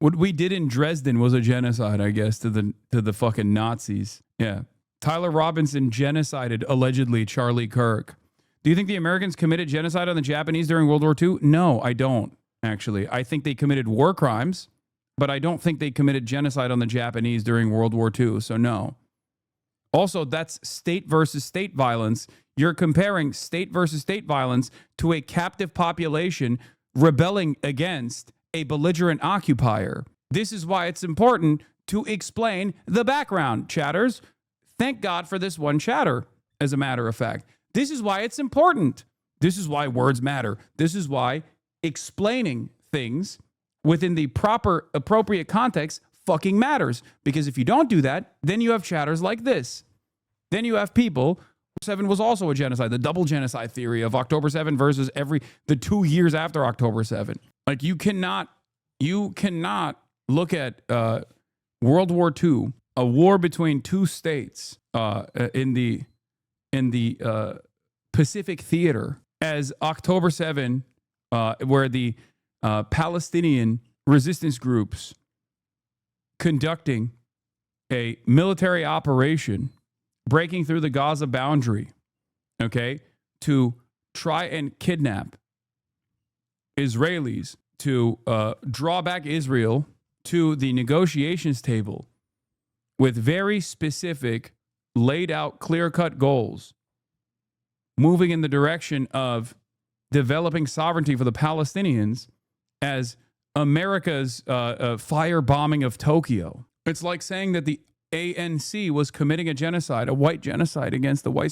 Speaker 1: What we did in Dresden was a genocide, I guess, to the fucking Nazis. Yeah. Tyler Robinson genocided allegedly Charlie Kirk. Do you think the Americans committed genocide on the Japanese during World War II? No, I don't, actually. I think they committed war crimes, but I don't think they committed genocide on the Japanese during World War II, so no. Also, that's state versus state violence. You're comparing state versus state violence to a captive population rebelling against a belligerent occupier. This is why it's important to explain the background, chatters. Thank God for this one chatter, as a matter of fact. This is why it's important. This is why words matter. This is why explaining things within the proper, appropriate context fucking matters. Because if you don't do that, then you have chatters like this. Then you have people. 7 was also a genocide. The double genocide theory of October 7 versus the 2 years after October 7. Like you cannot look at World War II, a war between two states in the Pacific theater, as October 7, where the Palestinian resistance groups conducting a military operation, breaking through the Gaza boundary, okay, to try and kidnap Israelis, to draw back Israel to the negotiations table with very specific, laid out, clear-cut goals, moving in the direction of developing sovereignty for the Palestinians as America's firebombing of Tokyo. It's like saying that the ANC was committing a genocide, a white genocide against the white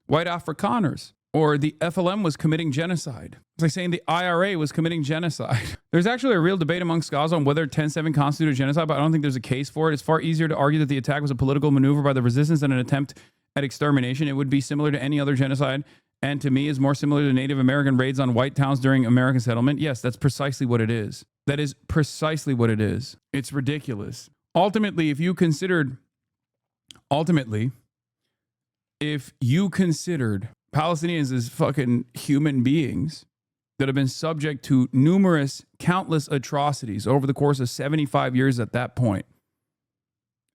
Speaker 1: Afrikaners, or the FLM was committing genocide. It's like saying the IRA was committing genocide. There's actually a real debate amongst scholars on whether 10/7 constituted genocide, but I don't think there's a case for it. It's far easier to argue that the attack was a political maneuver by the resistance than an attempt at extermination. It would be similar to any other genocide, and to me is more similar to Native American raids on white towns during American settlement. Yes, that's precisely what it is. That is precisely what it is. It's ridiculous. Ultimately, if you considered Palestinians as fucking human beings that have been subject to countless atrocities over the course of 75 years at that point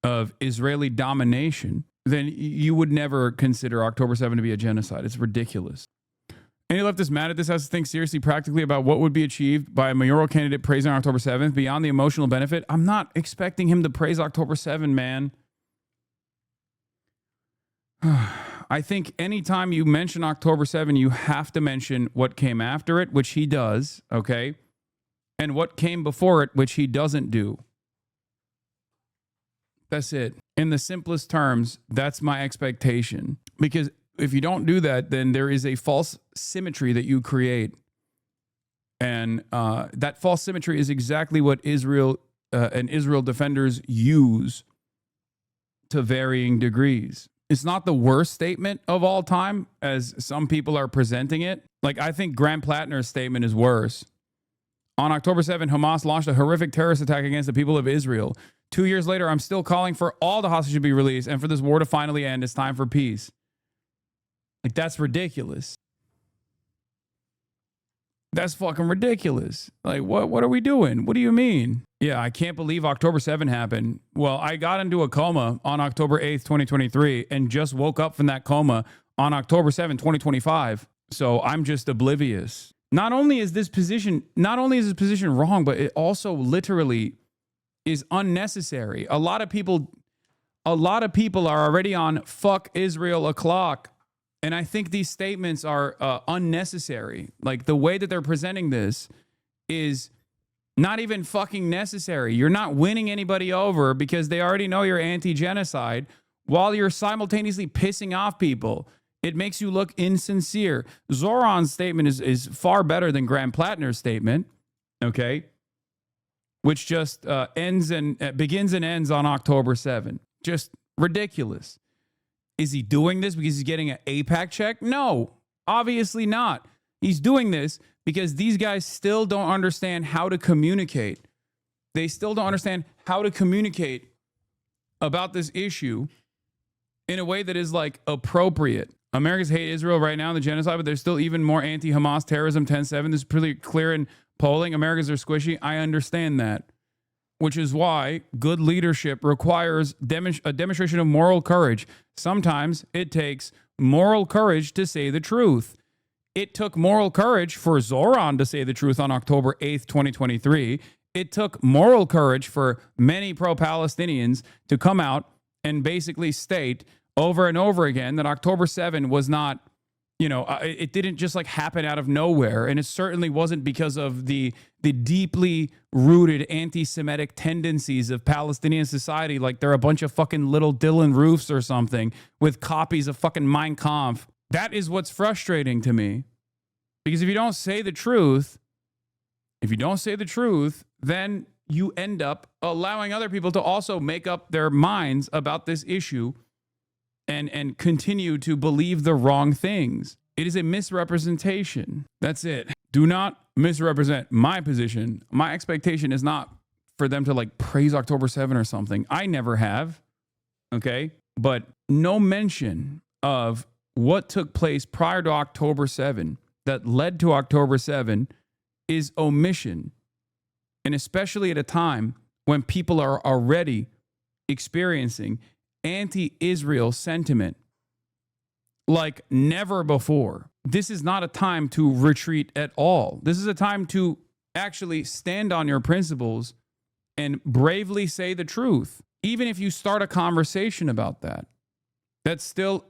Speaker 1: of Israeli domination, then you would never consider October 7 to be a genocide. It's ridiculous. Any leftist mad at this has to think seriously practically about what would be achieved by a mayoral candidate praising October 7th beyond the emotional benefit. I'm not expecting him to praise October 7, man. I think anytime you mention October 7, you have to mention what came after it, which he does, okay? And what came before it, which he doesn't do. That's it. In the simplest terms, that's my expectation. Because if you don't do that, then there is a false symmetry that you create. And that false symmetry is exactly what Israel and Israel defenders use to varying degrees. It's not the worst statement of all time, as some people are presenting it. Like, I think Grant Plattner's statement is worse. On October 7, Hamas launched a horrific terrorist attack against the people of Israel. 2 years later, I'm still calling for all the hostages to be released and for this war to finally end. It's time for peace. Like, that's ridiculous. That's fucking ridiculous. Like, what are we doing? What do you mean? Yeah, I can't believe October 7 happened. Well, I got into a coma on October 8th, 2023, and just woke up from that coma on October 7, 2025. So I'm just oblivious. Not only is this position wrong, but it also literally is unnecessary. A lot of people are already on fuck Israel o'clock. And I think these statements are unnecessary. Like, the way that they're presenting this is not even fucking necessary. You're not winning anybody over because they already know you're anti-genocide while you're simultaneously pissing off people. It makes you look insincere. Zoran's statement is far better than Grant Plattner's statement, okay? Which just begins and ends on October 7. Just ridiculous. Is he doing this because he's getting an AIPAC check? No, obviously not. He's doing this because these guys still don't understand how to communicate. They still don't understand how to communicate about this issue in a way that is, like, appropriate. Americans hate Israel right now in the genocide, but there's still even more anti-Hamas terrorism 10/7. This is pretty clear in polling. Americans are squishy. I understand that. Which is why good leadership requires a demonstration of moral courage. Sometimes it takes moral courage to say the truth. It took moral courage for Zoran to say the truth on October 8th, 2023. It took moral courage for many pro-Palestinians to come out and basically state over and over again that October 7 was not, it didn't just like happen out of nowhere. And it certainly wasn't because of the deeply rooted anti-Semitic tendencies of Palestinian society. Like they're a bunch of fucking little Dylan Roofs or something with copies of fucking Mein Kampf. That is what's frustrating to me. Because if you don't say the truth, then you end up allowing other people to also make up their minds about this issue and continue to believe the wrong things. It is a misrepresentation. That's it. Do not misrepresent my position. My expectation is not for them to like praise October 7 or something. I never have. Okay. But no mention of what took place prior to October 7 that led to October 7 is omission. And especially at a time when people are already experiencing anti-Israel sentiment like never before. This is not a time to retreat at all. This is a time to actually stand on your principles and bravely say the truth. Even if you start a conversation about that, that's still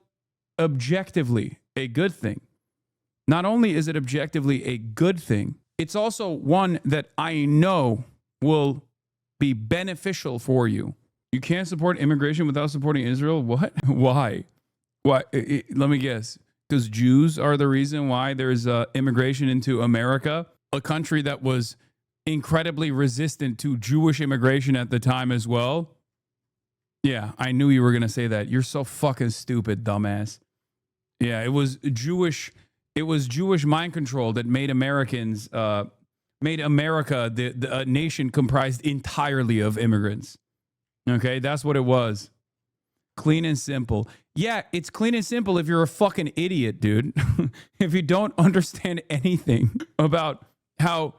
Speaker 1: objectively a good thing. Not only is it objectively a good thing, it's also one that I know will be beneficial for you. You can't support immigration without supporting Israel? What? Why? Why? Let me guess. Because Jews are the reason why there's immigration into America, a country that was incredibly resistant to Jewish immigration at the time as well. Yeah, I knew you were going to say that. You're so fucking stupid, dumbass. Yeah, it was Jewish mind control that made Americans, made America the nation comprised entirely of immigrants. Okay, that's what it was. Clean and simple. Yeah, it's clean and simple if you're a fucking idiot, dude. If you don't understand anything about how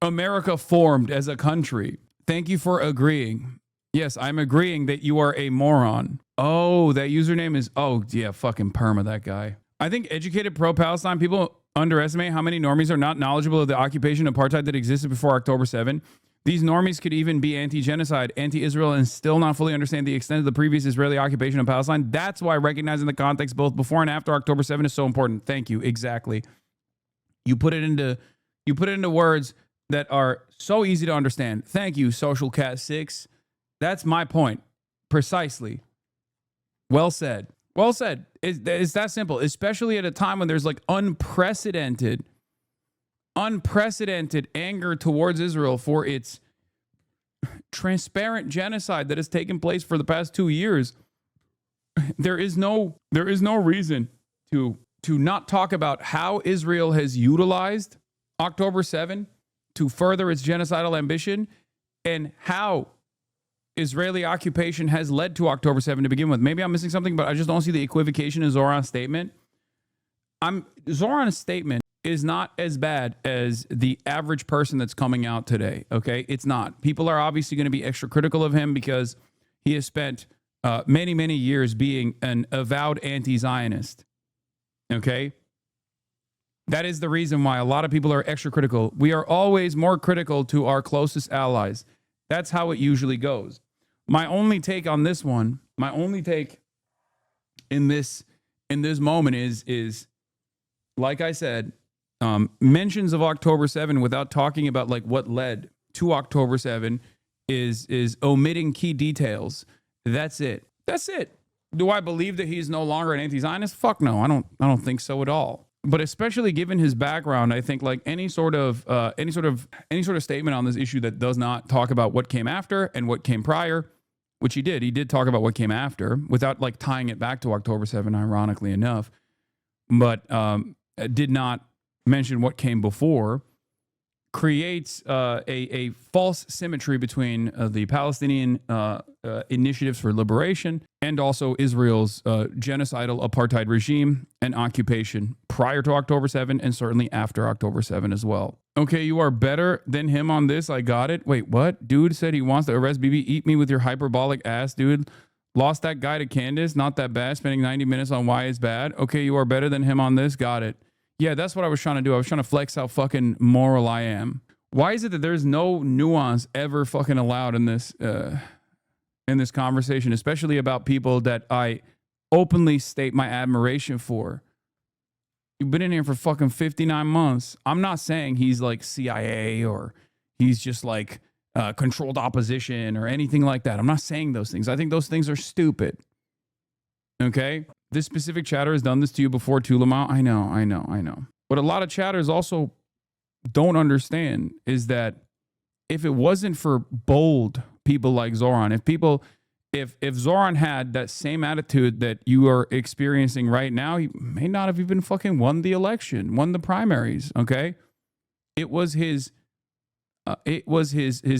Speaker 1: America formed as a country. Thank you for agreeing. Yes, I'm agreeing that you are a moron. Oh, that username is, oh, yeah, fucking perma, that guy. I think educated pro-Palestine people underestimate how many normies are not knowledgeable of the occupation apartheid that existed before October 7. These normies could even be anti-genocide, anti-Israel, and still not fully understand the extent of the previous Israeli occupation of Palestine. That's why recognizing the context both before and after October 7 is so important. Thank you. Exactly. You put it into words that are so easy to understand. Thank you, Social Cat 6. That's my point. Precisely. Well said. Well said. It's that simple, especially at a time when there's like unprecedented anger towards Israel for its transparent genocide that has taken place for the past 2 years. There is no reason to not talk about how Israel has utilized October 7 to further its genocidal ambition and how Israeli occupation has led to October 7 to begin with. Maybe I'm missing something, but I just don't see the equivocation in Zoran's statement. Zoran's statement is not as bad as the average person that's coming out today, okay? It's not. People are obviously going to be extra critical of him because he has spent many, many years being an avowed anti-Zionist, okay? That is the reason why a lot of people are extra critical. We are always more critical to our closest allies. That's how it usually goes. My only take on this one, my only take in this moment is like I said, mentions of October 7 without talking about like what led to October 7 is omitting key details. That's it. That's it. Do I believe that he's no longer an anti-Zionist? Fuck no. I don't think so at all. But especially given his background, I think like any sort of statement on this issue that does not talk about what came after and what came prior, which he did talk about what came after without like tying it back to October 7, ironically enough, but did not mention what came before, creates a false symmetry between the Palestinian initiatives for liberation and also Israel's genocidal apartheid regime and occupation prior to October 7 and certainly after October 7 as well. Okay, you are better than him on this. I got it. Wait, what? Dude said he wants to arrest Bibi. Eat me with your hyperbolic ass, dude. Lost that guy to Candace. Not that bad. Spending 90 minutes on why it's bad. Okay, you are better than him on this. Got it. Yeah, that's what I was trying to do. I was trying to flex how fucking moral I am. Why is it that there's no nuance ever fucking allowed in this conversation, especially about people that I openly state my admiration for? You've been in here for fucking 59 months. I'm not saying he's like CIA or he's just like controlled opposition or anything like that. I'm not saying those things. I think those things are stupid. Okay? This specific chatter has done this to you before, Tulama. I know. But a lot of chatters also don't understand is that if it wasn't for bold people like Zoran, if Zoran had that same attitude that you are experiencing right now, he may not have even fucking won the election, won the primaries, okay? It was his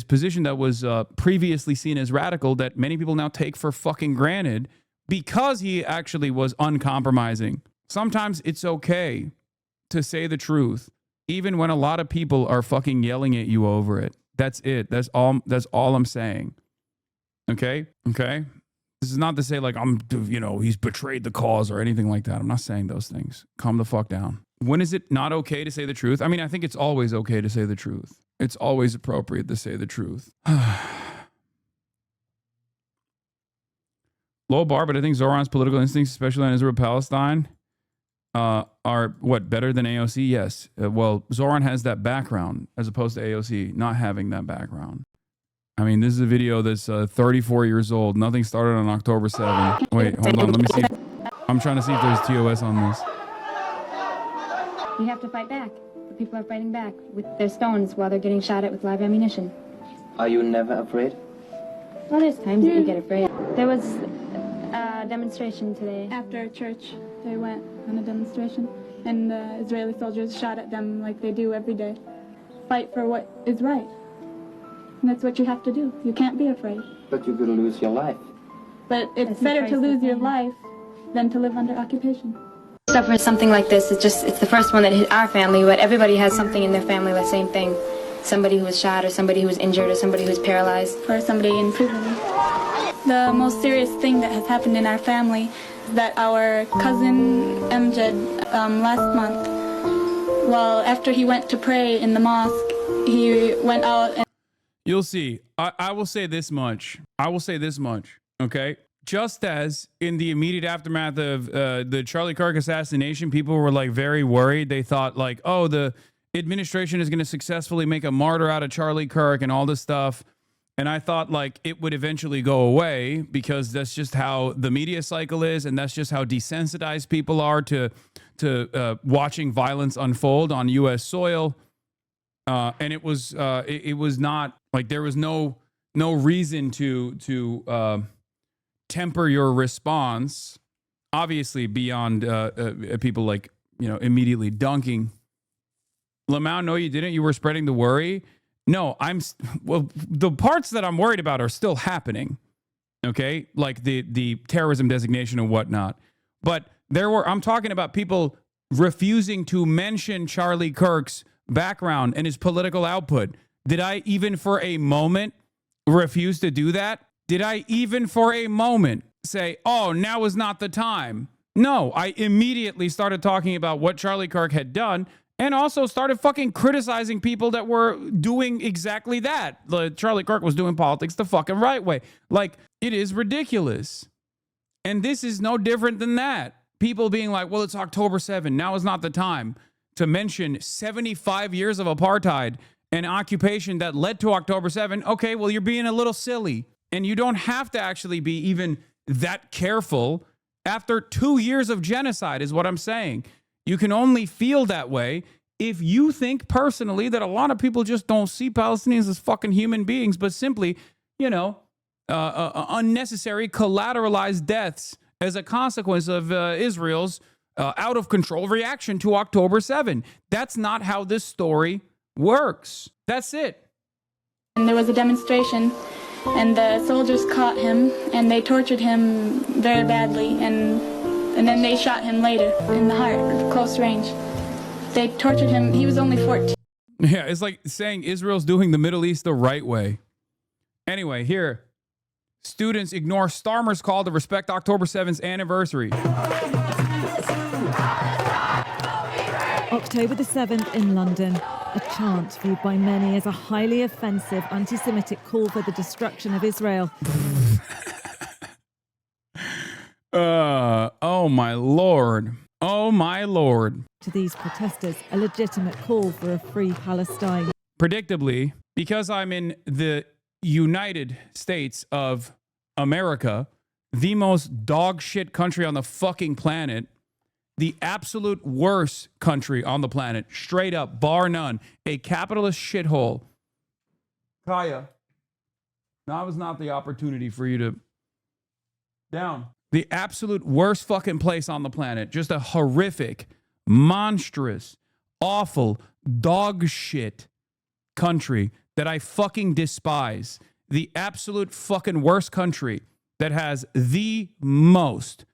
Speaker 1: position that was previously seen as radical that many people now take for fucking granted because he actually was uncompromising. Sometimes it's okay to say the truth, even when a lot of people are fucking yelling at you over it. That's it. That's all I'm saying. Okay? Okay? This is not to say like he's betrayed the cause or anything like that. I'm not saying those things. Calm the fuck down. When is it not okay to say the truth? I mean, I think it's always okay to say the truth. It's always appropriate to say the truth. Low bar, but I think Zoran's political instincts, especially on Israel-Palestine, are better than AOC? Yes. Well, Zoran has that background as opposed to AOC not having that background. I mean, this is a video that's 34 years old. Nothing started on October 7th. Wait, hold on. Let me see. I'm trying to see if there's TOS on this.
Speaker 8: We have to fight back. The people are fighting back with their stones while they're getting shot at with live ammunition.
Speaker 9: Are you never afraid?
Speaker 8: Well, there's times that you get afraid. There was a demonstration today.
Speaker 10: After church, they went on a demonstration, and the Israeli soldiers shot at them like they do every day. Fight for what is right. And that's what you have to do. You can't be afraid.
Speaker 9: But you could lose your life.
Speaker 10: But it's better to lose your life than to live under occupation.
Speaker 8: Suffer something like this, it's the first one that hit our family, but everybody has something in their family, the same thing. Somebody who was shot, or somebody who was injured, or somebody who was paralyzed.
Speaker 10: For somebody in prison. The most serious thing that has happened in our family is that our cousin Amjad, last month, well, after he went to pray in the mosque, he went out and...
Speaker 1: You'll see. I will say this much. Okay? Just as in the immediate aftermath of the Charlie Kirk assassination, people were like very worried. They thought like, oh, the administration is going to successfully make a martyr out of Charlie Kirk and all this stuff. And I thought like it would eventually go away because that's just how the media cycle is. And that's just how desensitized people are to watching violence unfold on U.S. soil. And it was not like there was no reason to temper your response, obviously beyond people like, immediately dunking. Lamau, no, you didn't. You were spreading the worry. No, the parts that I'm worried about are still happening. Okay. Like the terrorism designation and whatnot. But I'm talking about people refusing to mention Charlie Kirk's background and his political output. Did I even for a moment refuse to do that? Did I even for a moment say, oh, now is not the time? No, I immediately started talking about what Charlie Kirk had done and also started fucking criticizing people that were doing exactly that. Charlie Kirk was doing politics the fucking right way. Like, it is ridiculous. And this is no different than that. People being like, well, it's October 7th. Now is not the time to mention 75 years of apartheid and occupation that led to October 7th. Okay, well, you're being a little silly. And you don't have to actually be even that careful after 2 years of genocide is what I'm saying. You can only feel that way if you think personally that a lot of people just don't see Palestinians as fucking human beings, but simply, unnecessary collateralized deaths as a consequence of Israel's out of control reaction to October 7. That's not how this story works. That's it.
Speaker 10: And there was a demonstration, and the soldiers caught him, and they tortured him very badly, and then they shot him later in the heart, close range. They tortured him. He was only 14.
Speaker 1: Yeah, it's like saying Israel's doing the Middle East the right way. Anyway, here. Students ignore Starmer's call to respect October 7th's anniversary.
Speaker 11: October the 7th in London. A chant viewed by many as a highly offensive anti-Semitic call for the destruction of Israel.
Speaker 1: Oh my Lord. Oh my Lord.
Speaker 11: To these protesters, a legitimate call for a free Palestine.
Speaker 1: Predictably, because I'm in the United States of America, the most dog shit country on the fucking planet, the absolute worst country on the planet, straight up, bar none, a capitalist shithole. Kaya, now was not the opportunity for you to... Down. The absolute worst fucking place on the planet. Just a horrific, monstrous, awful, dog shit country that I fucking despise, the absolute fucking worst country that has the most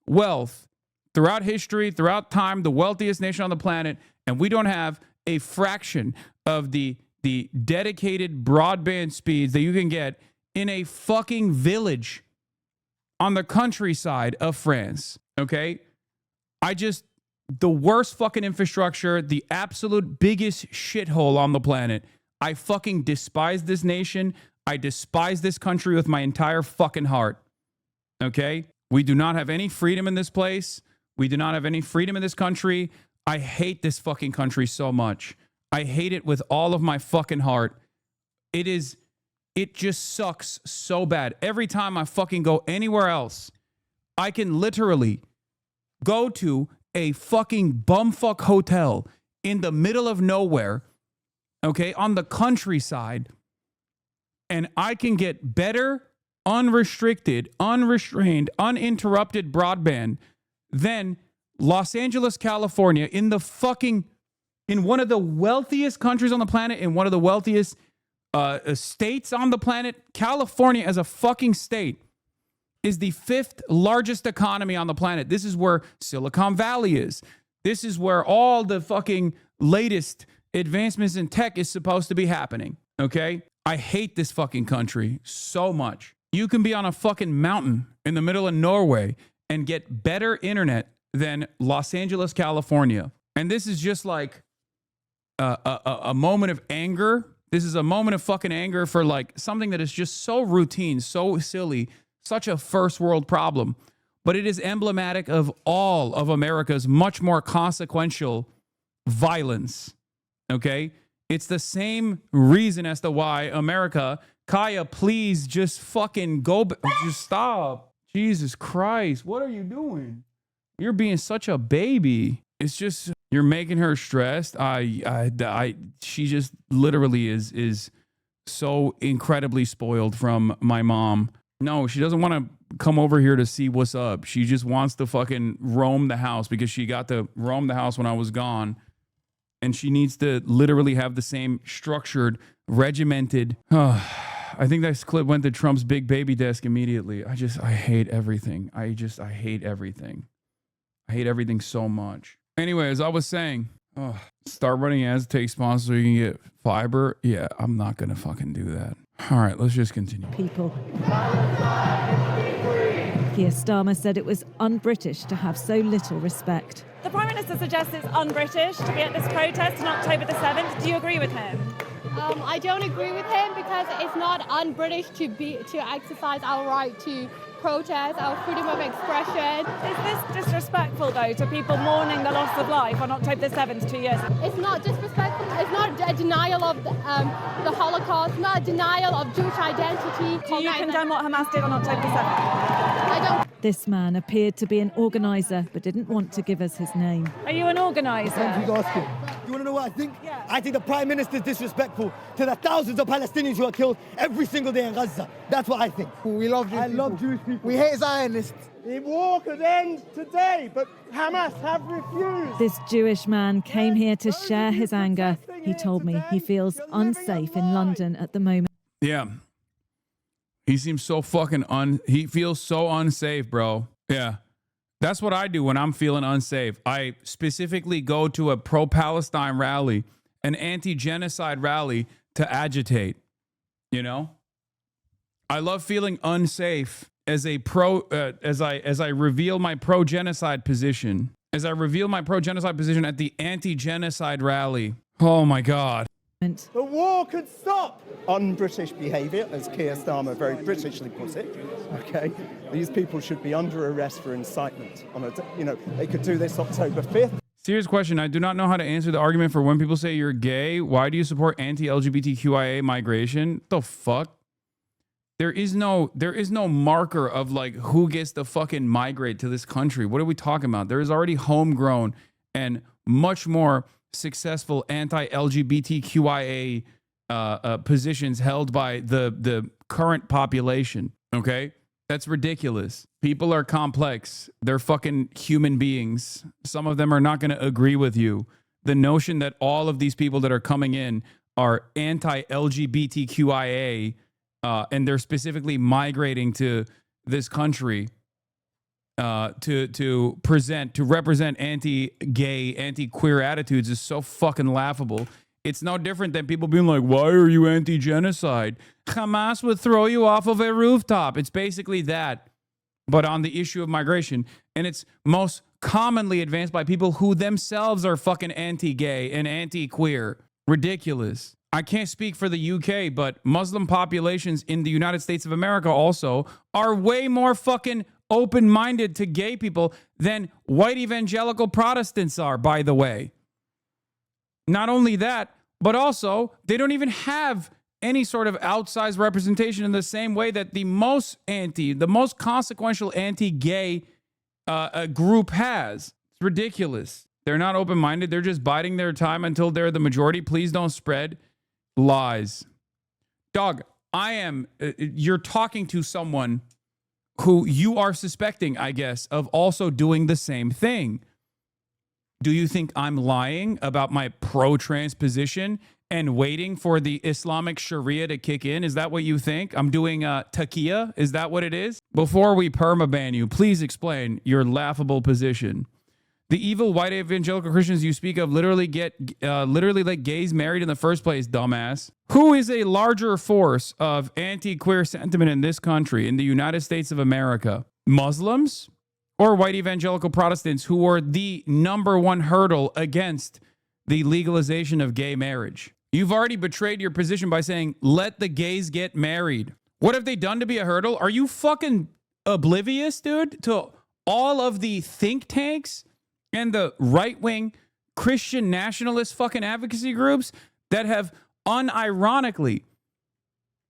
Speaker 1: wealth throughout history, throughout time, the wealthiest nation on the planet, and we don't have a fraction of the dedicated broadband speeds that you can get in a fucking village on the countryside of France, okay? The worst fucking infrastructure, the absolute biggest shithole on the planet. I fucking despise this nation. I despise this country with my entire fucking heart, okay? We do not have any freedom in this place. We do not have any freedom in this country. I hate this fucking country so much. I hate it with all of my fucking heart. It just sucks so bad. Every time I fucking go anywhere else, I can literally go to a fucking bumfuck hotel in the middle of nowhere, okay, on the countryside, and I can get better, unrestricted, unrestrained, uninterrupted broadband than Los Angeles, California, in one of the wealthiest countries on the planet, in one of the wealthiest states on the planet. California as a fucking state is the 5th largest economy on the planet. This is where Silicon Valley is. This is where all the fucking latest advancements in tech is supposed to be happening, okay? I hate this fucking country so much. You can be on a fucking mountain in the middle of Norway and get better internet than Los Angeles, California. And this is just like a moment of anger. This is a moment of fucking anger for like something that is just so routine, so silly, such a first world problem. But it is emblematic of all of America's much more consequential violence. Okay? It's the same reason as to why America, Kaya, please just fucking just stop. Jesus Christ, what are you doing? You're being such a baby. It's just, you're making her stressed. She just literally is so incredibly spoiled from my mom. No, she doesn't want to come over here to see what's up. She just wants to fucking roam the house because she got to roam the house when I was gone. And she needs to literally have the same structured, regimented. I think that clip went to Trump's big baby desk immediately. I hate everything. I hate everything. I hate everything so much. Anyway, as I was saying, start running ads, take sponsors so you can get fiber. Yeah, I'm not going to fucking do that. All right, let's just continue.
Speaker 11: People. Keir Starmer said it was un-British to have so little respect.
Speaker 12: The Prime Minister suggests it's un-British to be at this protest on October the 7th. Do you agree with him?
Speaker 13: I don't agree with him because it's not un-British to exercise our right to protest, our freedom of expression.
Speaker 12: Is this disrespectful, though, to people mourning the loss of life on October the 7th, 2 years ago?
Speaker 13: It's not disrespectful. It's not a denial of the Holocaust, not a denial of Jewish identity.
Speaker 12: Do you condemn what Hamas did on October the 7th?
Speaker 13: I don't.
Speaker 11: This man appeared to be an organiser, but didn't want to give us his name.
Speaker 12: Are you an organiser?
Speaker 14: Who's asking? You want to know what I think?
Speaker 12: Yeah.
Speaker 14: I think the Prime Minister is disrespectful to the thousands of Palestinians who are killed every single day in Gaza. That's what I think.
Speaker 15: We love Jewish people.
Speaker 14: Love Jewish people.
Speaker 15: We hate Zionists.
Speaker 14: The war could end today, but Hamas have refused.
Speaker 11: This Jewish man came here to share his anger. He told me he feels unsafe in London at the moment.
Speaker 1: Yeah. He seems so fucking he feels so unsafe, bro. Yeah. That's what I do when I'm feeling unsafe. I specifically go to a pro-Palestine rally, an anti-genocide rally to agitate, you know? I love feeling unsafe as a as I reveal my pro-genocide position. As I reveal my pro-genocide position at the anti-genocide rally. Oh my God.
Speaker 14: The war could stop. Un-British behaviour, as Keir Starmer very Britishly puts it. Okay, these people should be under arrest for incitement. They could do this October 5th.
Speaker 1: Serious question. I do not know how to answer the argument for when people say you're gay. Why do you support anti-LGBTQIA migration? The fuck? There is no marker of like who gets to fucking migrate to this country. What are we talking about? There is already homegrown and much more successful anti-LGBTQIA positions held by the current population. Okay, That's ridiculous. People are complex. They're fucking human beings. Some of them are not going to agree with you. The notion that all of these people that are coming in are anti-LGBTQIA and they're specifically migrating to this country to represent anti-gay, anti-queer attitudes is so fucking laughable. It's no different than people being like, why are you anti-genocide? Hamas would throw you off of a rooftop. It's basically that, but on the issue of migration. And it's most commonly advanced by people who themselves are fucking anti-gay and anti-queer. Ridiculous. I can't speak for the UK, but Muslim populations in the United States of America also are way more fucking open-minded to gay people than white evangelical Protestants are, by the way. Not only that, but also they don't even have any sort of outsized representation in the same way that the most consequential anti-gay group has. It's ridiculous. They're not open-minded. They're just biding their time until they're the majority. Please don't spread lies. Dog, you're talking to someone who you are suspecting, I guess, of also doing the same thing. Do you think I'm lying about my pro-trans position and waiting for the Islamic Sharia to kick in? Is that what you think? I'm doing taqiyya? Is that what it is? Before we permaban you, please explain your laughable position. The evil white evangelical Christians you speak of literally let gays married in the first place, dumbass. Who is a larger force of anti-queer sentiment in this country, in the United States of America? Muslims or white evangelical Protestants, who are the number one hurdle against the legalization of gay marriage? You've already betrayed your position by saying, let the gays get married. What have they done to be a hurdle? Are you fucking oblivious, dude, to all of the think tanks and the right-wing Christian nationalist fucking advocacy groups that have unironically,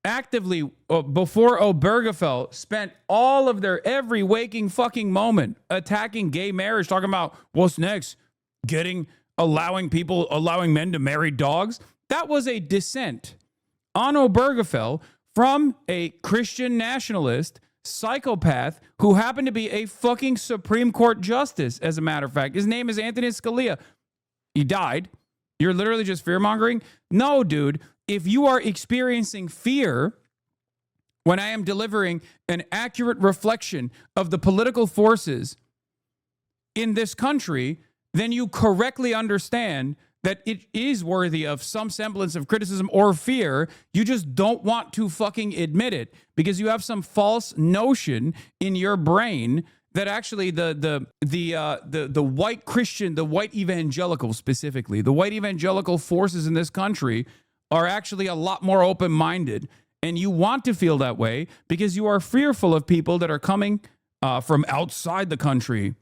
Speaker 1: actively, before Obergefell, spent all of their every waking fucking moment attacking gay marriage, talking about what's next, allowing men to marry dogs? That was a dissent on Obergefell from a Christian nationalist psychopath who happened to be a fucking Supreme Court justice, as a matter of fact. His name is Anthony Scalia. He died. You're literally just fear-mongering? No, dude. If you are experiencing fear when I am delivering an accurate reflection of the political forces in this country, then you correctly understand that it is worthy of some semblance of criticism or fear. You just don't want to fucking admit it because you have some false notion in your brain that actually the white Christian, the white evangelical specifically, the white evangelical forces in this country are actually a lot more open-minded. And you want to feel that way because you are fearful of people that are coming from outside the country.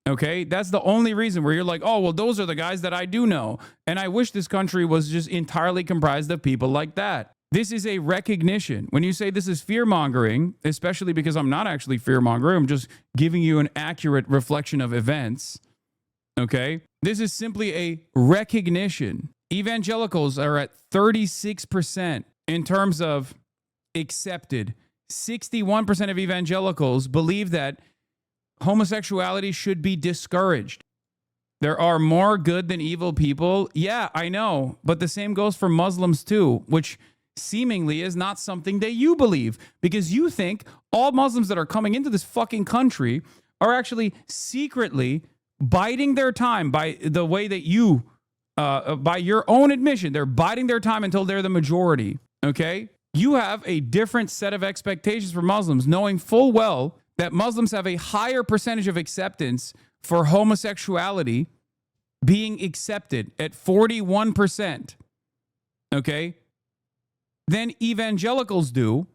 Speaker 1: Okay, that's the only reason where you're like, oh, well, those are the guys that I do know. And I wish this country was just entirely comprised of people like that. This is a recognition. When you say this is fear-mongering, especially because I'm not actually fear-mongering, I'm just giving you an accurate reflection of events. Okay, this is simply a recognition. Evangelicals are at 36% in terms of accepted. 61% of evangelicals believe that homosexuality should be discouraged. There are more good than evil people. Yeah, I know. But the same goes for Muslims too, which seemingly is not something that you believe because you think all Muslims that are coming into this fucking country are actually secretly biding their time by the way that you, by your own admission, they're biding their time until they're the majority. Okay? You have a different set of expectations for Muslims, knowing full well that Muslims have a higher percentage of acceptance for homosexuality being accepted at 41%, okay, than evangelicals do.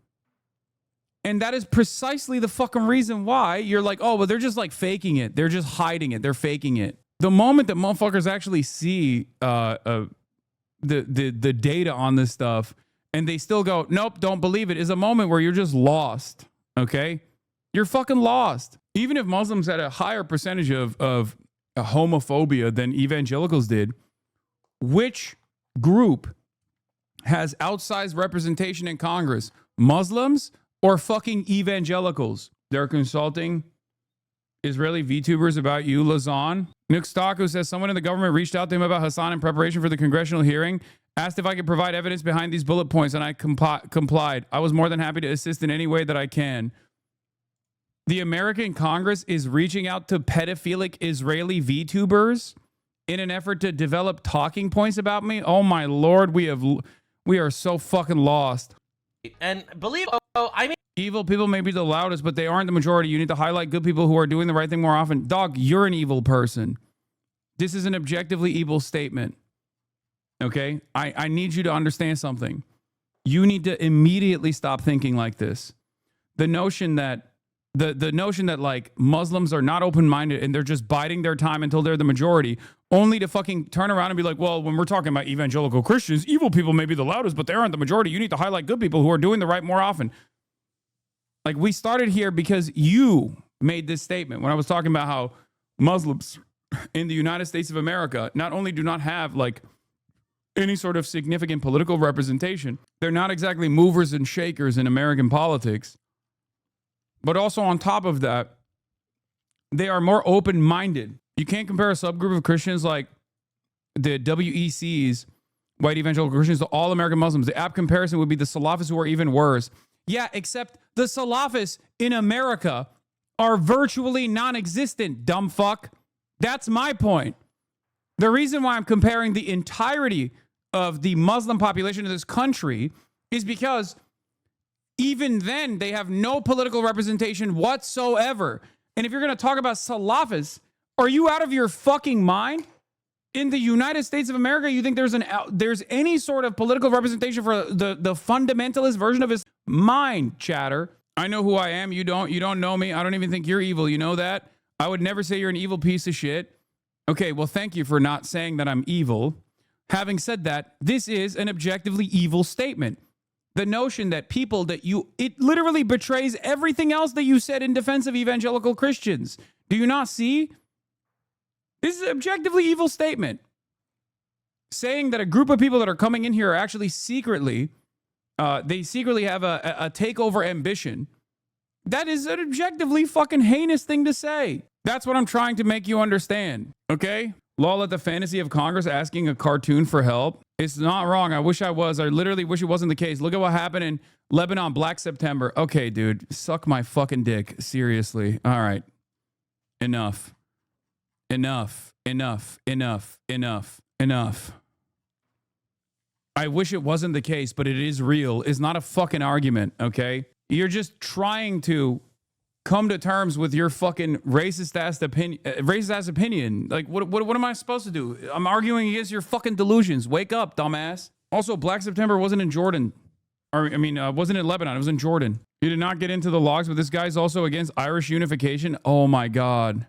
Speaker 1: And that is precisely the fucking reason why you're like, oh, well, they're just like faking it. They're just hiding it. They're faking it. The moment that motherfuckers actually see the data on this stuff and they still go, nope, don't believe it, is a moment where you're just lost, okay? You're fucking lost. Even if Muslims had a higher percentage of homophobia than evangelicals did, which group has outsized representation in Congress? Muslims or fucking evangelicals. They're consulting Israeli VTubers about you, Lazan. Nook Stock, who says someone in the government reached out to him about Hasan in preparation for the congressional hearing, asked if I could provide evidence behind these bullet points, and I complied. I was more than happy to assist in any way that I can. The American Congress is reaching out to pedophilic Israeli VTubers in an effort to develop talking points about me. Oh my Lord, we are so fucking lost.
Speaker 15: And
Speaker 1: Evil people may be the loudest, but they aren't the majority. You need to highlight good people who are doing the right thing more often. Dog, you're an evil person. This is an objectively evil statement. Okay? I need you to understand something. You need to immediately stop thinking like this. The notion that the notion that like Muslims are not open-minded and they're just biding their time until they're the majority, only to fucking turn around and be like, well, when we're talking about evangelical Christians, evil people may be the loudest, but they aren't the majority. You need to highlight good people who are doing the right more often. Like, we started here because you made this statement when I was talking about how Muslims in the United States of America not only do not have like any sort of significant political representation, they're not exactly movers and shakers in American politics, but also on top of that, they are more open-minded. You can't compare a subgroup of Christians like the WECs, white evangelical Christians, to all American Muslims. The apt comparison would be the Salafists, who are even worse. Yeah, except the Salafists in America are virtually non-existent, dumb fuck. That's my point. The reason why I'm comparing the entirety of the Muslim population of this country is because even then they have no political representation whatsoever. And if you're going to talk about Salafists, are you out of your fucking mind? In the United States of America, you think there's any sort of political representation for the fundamentalist version of his mind, chatter? I know who I am. You don't. You don't know me. I don't even think you're evil. You know that? I would never say you're an evil piece of shit. Okay, well, thank you for not saying that I'm evil. Having said that, this is an objectively evil statement. The notion that people that it literally betrays everything else that you said in defense of evangelical Christians. Do you not see? This is an objectively evil statement. Saying that a group of people that are coming in here are actually secretly, they secretly have a takeover ambition. That is an objectively fucking heinous thing to say. That's what I'm trying to make you understand. Okay? Lol at the fantasy of Congress asking a cartoon for help. It's not wrong. I wish I was. I literally wish it wasn't the case. Look at what happened in Lebanon, Black September. Okay, dude. Suck my fucking dick. Seriously. All right. Enough. Enough. I wish it wasn't the case, but it is real. It's not a fucking argument, okay? You're just trying to come to terms with your fucking racist ass opinion. Like, what am I supposed to do? I'm arguing against your fucking delusions. Wake up, dumbass. Also, Black September wasn't in Jordan. Wasn't in Lebanon. It was in Jordan. You did not get into the logs, but this guy's also against Irish unification. Oh my God.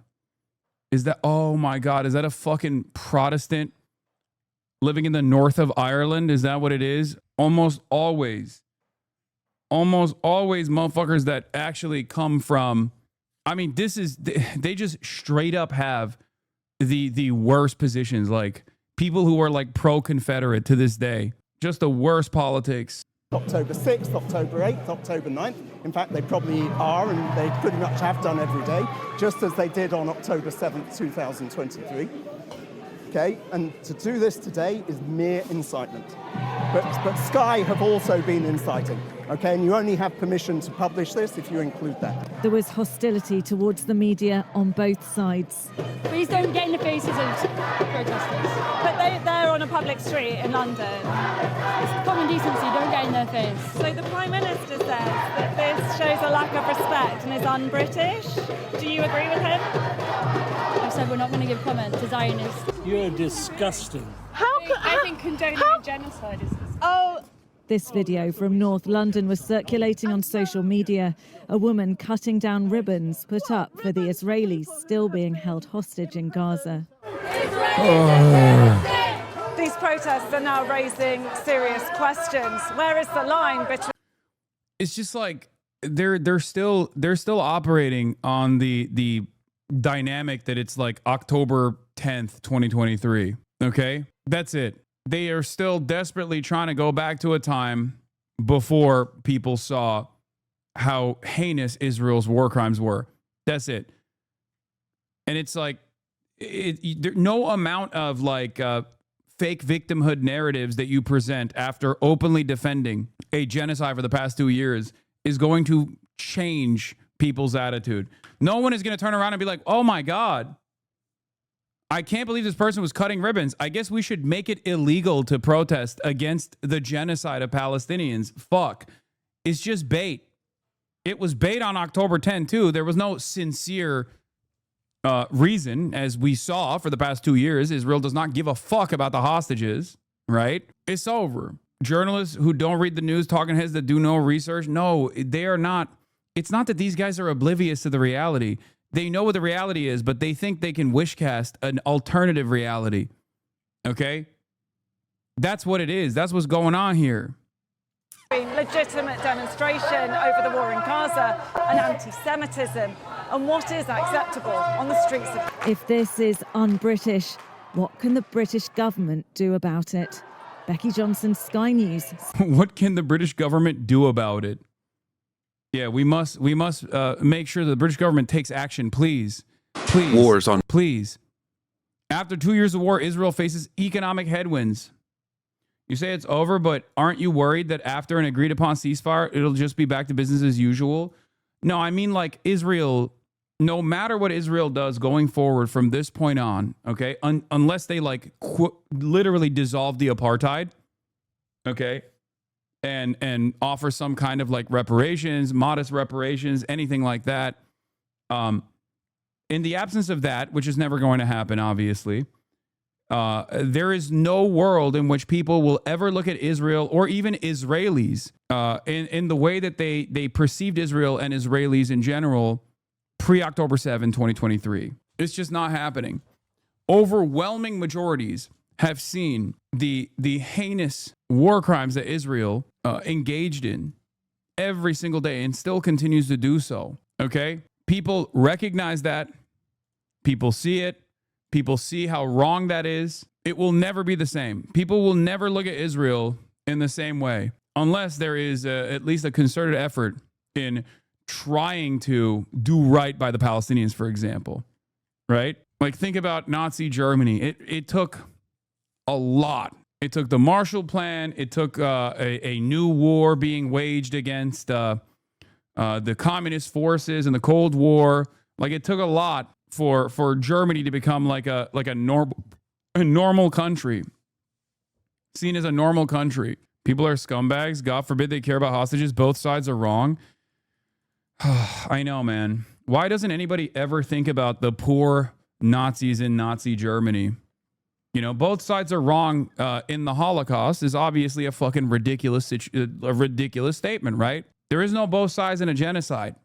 Speaker 1: Oh my God. Is that a fucking Protestant living in the north of Ireland? Is that what it is? Almost always motherfuckers that actually come from, they just straight up have the worst positions. Like people who are like pro-Confederate to this day, just the worst politics.
Speaker 14: October 6th, October 8th, October 9th. In fact, they probably are, and they pretty much have done every day, just as they did on October 7th, 2023. Okay, and to do this today is mere incitement. But Sky have also been inciting, okay, and you only have permission to publish this if you include that.
Speaker 11: There was hostility towards the media on both sides.
Speaker 12: Please don't get in the faces of protesters. But they're on a public street in London. It's common decency, don't get in their face. So the Prime Minister says that this shows a lack of respect and is un-British. Do you agree with him? I've said we're not going to give comment to Zionists.
Speaker 16: You're disgusting.
Speaker 12: I think condoning genocide is disgusting.
Speaker 11: Oh. This video from North London was circulating on social media. A woman cutting down ribbons put up for the Israelis still being held hostage in Gaza.
Speaker 12: These protests are now raising serious questions. Where is the line between...
Speaker 1: It's just like they're still operating on the dynamic that it's like October 10th, 2023. Okay? That's it. They are still desperately trying to go back to a time before people saw how heinous Israel's war crimes were. That's it. And it's like, no amount of like fake victimhood narratives that you present after openly defending a genocide for the past 2 years is going to change people's attitude. No one is going to turn around and be like, oh my God, I can't believe this person was cutting ribbons. I guess we should make it illegal to protest against the genocide of Palestinians. Fuck. It's just bait. It was bait on October 10 too. There was no sincere reason, as we saw for the past 2 years. Israel does not give a fuck about the hostages, right? It's over. Journalists who don't read the news, talking heads that do no research, no, they are not. It's not that these guys are oblivious to the reality. They know what the reality is, but they think they can wishcast an alternative reality. Okay? That's what it is. That's what's going on here.
Speaker 12: Legitimate demonstration over the war in Gaza and anti-Semitism, and what is acceptable on the streets of...
Speaker 11: If this is un-British, what can the British government do about it? Becky Johnson, Sky News.
Speaker 1: What can the British government do about it? Yeah, we must make sure the British government takes action, please. Please.
Speaker 15: Wars on.
Speaker 1: Please. After 2 years of war, Israel faces economic headwinds. You say it's over, but aren't you worried that after an agreed upon ceasefire, it'll just be back to business as usual? No, I mean like Israel, no matter what Israel does going forward from this point on, okay, unless they like literally dissolve the apartheid, okay, and offer some kind of like reparations, modest reparations, anything like that. In the absence of that, which is never going to happen, obviously, there is no world in which people will ever look at Israel or even Israelis in the way that they perceived Israel and Israelis in general pre-October 7, 2023. It's just not happening. Overwhelming majorities have seen the heinous war crimes that Israel engaged in every single day and still continues to do so. Okay? People recognize that. People see it. People see how wrong that is. It will never be the same. People will never look at Israel in the same way unless there is at least a concerted effort in trying to do right by the Palestinians, for example. Right? Like, think about Nazi Germany. It took a lot. It took the Marshall Plan. It took a new war being waged against the communist forces in the Cold War. Like, it took a lot for Germany to become like a normal country, seen as a normal country. People are scumbags. God forbid they care about hostages. Both sides are wrong. I know, man. Why doesn't anybody ever think about the poor Nazis in Nazi Germany? You know, both sides are wrong in the Holocaust is obviously a fucking ridiculous statement, right? There is no both sides in a genocide.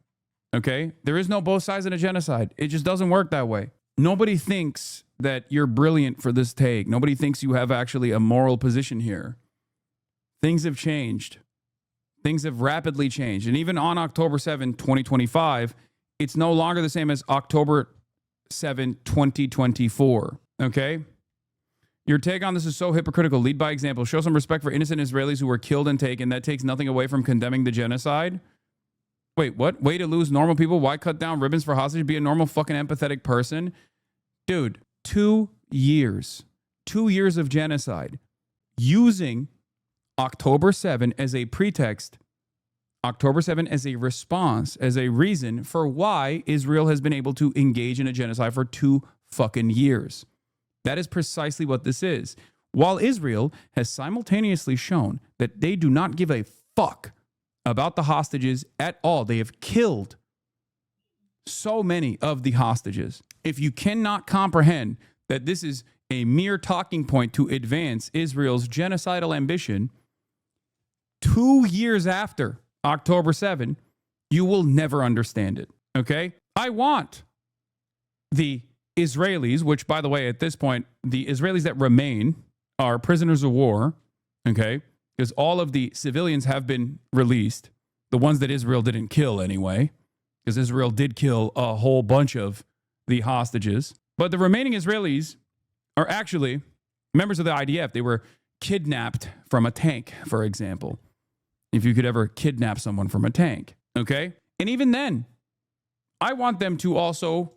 Speaker 1: Okay? There is no both sides in a genocide. It just doesn't work that way. Nobody thinks that you're brilliant for this take. Nobody thinks you have actually a moral position here. Things have changed. Things have rapidly changed. And even on October 7, 2025, it's no longer the same as October 7, 2024. Okay? Your take on this is so hypocritical. Lead by example. Show some respect for innocent Israelis who were killed and taken. That takes nothing away from condemning the genocide. Wait, what? Way to lose normal people? Why cut down ribbons for hostages? Be a normal fucking empathetic person? Dude, 2 years. 2 years of genocide. Using October 7 as a pretext. October 7 as a response, as a reason for why Israel has been able to engage in a genocide for 2 fucking years. That is precisely what this is. While Israel has simultaneously shown that they do not give a fuck about the hostages at all. They have killed so many of the hostages. If you cannot comprehend that this is a mere talking point to advance Israel's genocidal ambition, 2 years after October 7, you will never understand it. Okay? I want the Israelis, which, by the way, at this point, the Israelis that remain are prisoners of war, okay? Because all of the civilians have been released, the ones that Israel didn't kill anyway, because Israel did kill a whole bunch of the hostages. But the remaining Israelis are actually members of the IDF. They were kidnapped from a tank, for example. If you could ever kidnap someone from a tank, Okay? And even then, I want them to also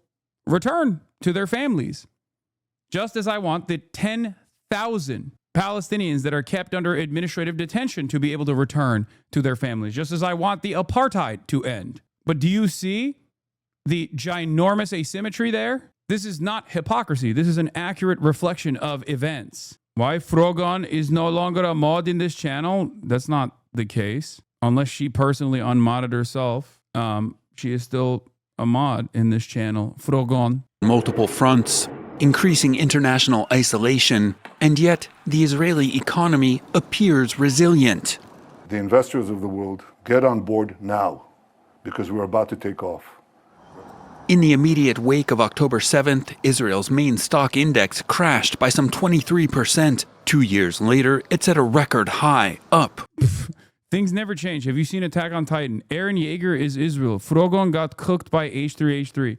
Speaker 1: return to their families. Just as I want the 10,000 Palestinians that are kept under administrative detention to be able to return to their families. Just as I want the apartheid to end. But do you see the ginormous asymmetry there? This is not hypocrisy. This is an accurate reflection of events. Why Frogon is no longer a mod in this channel? That's not the case. Unless she personally unmodded herself. She is still a mod in this channel. Frogon.
Speaker 15: Multiple fronts, increasing international isolation, and yet the Israeli economy appears resilient.
Speaker 17: The investors of the world, get on board now, because we're about to take off.
Speaker 15: In the immediate wake of October 7th, Israel's main stock index crashed by some 23%. 2 years later, it's at a record high, up.
Speaker 1: Things never change. Have you seen Attack on Titan? Eren Yeager is Israel. Frogon got cooked by H3H3.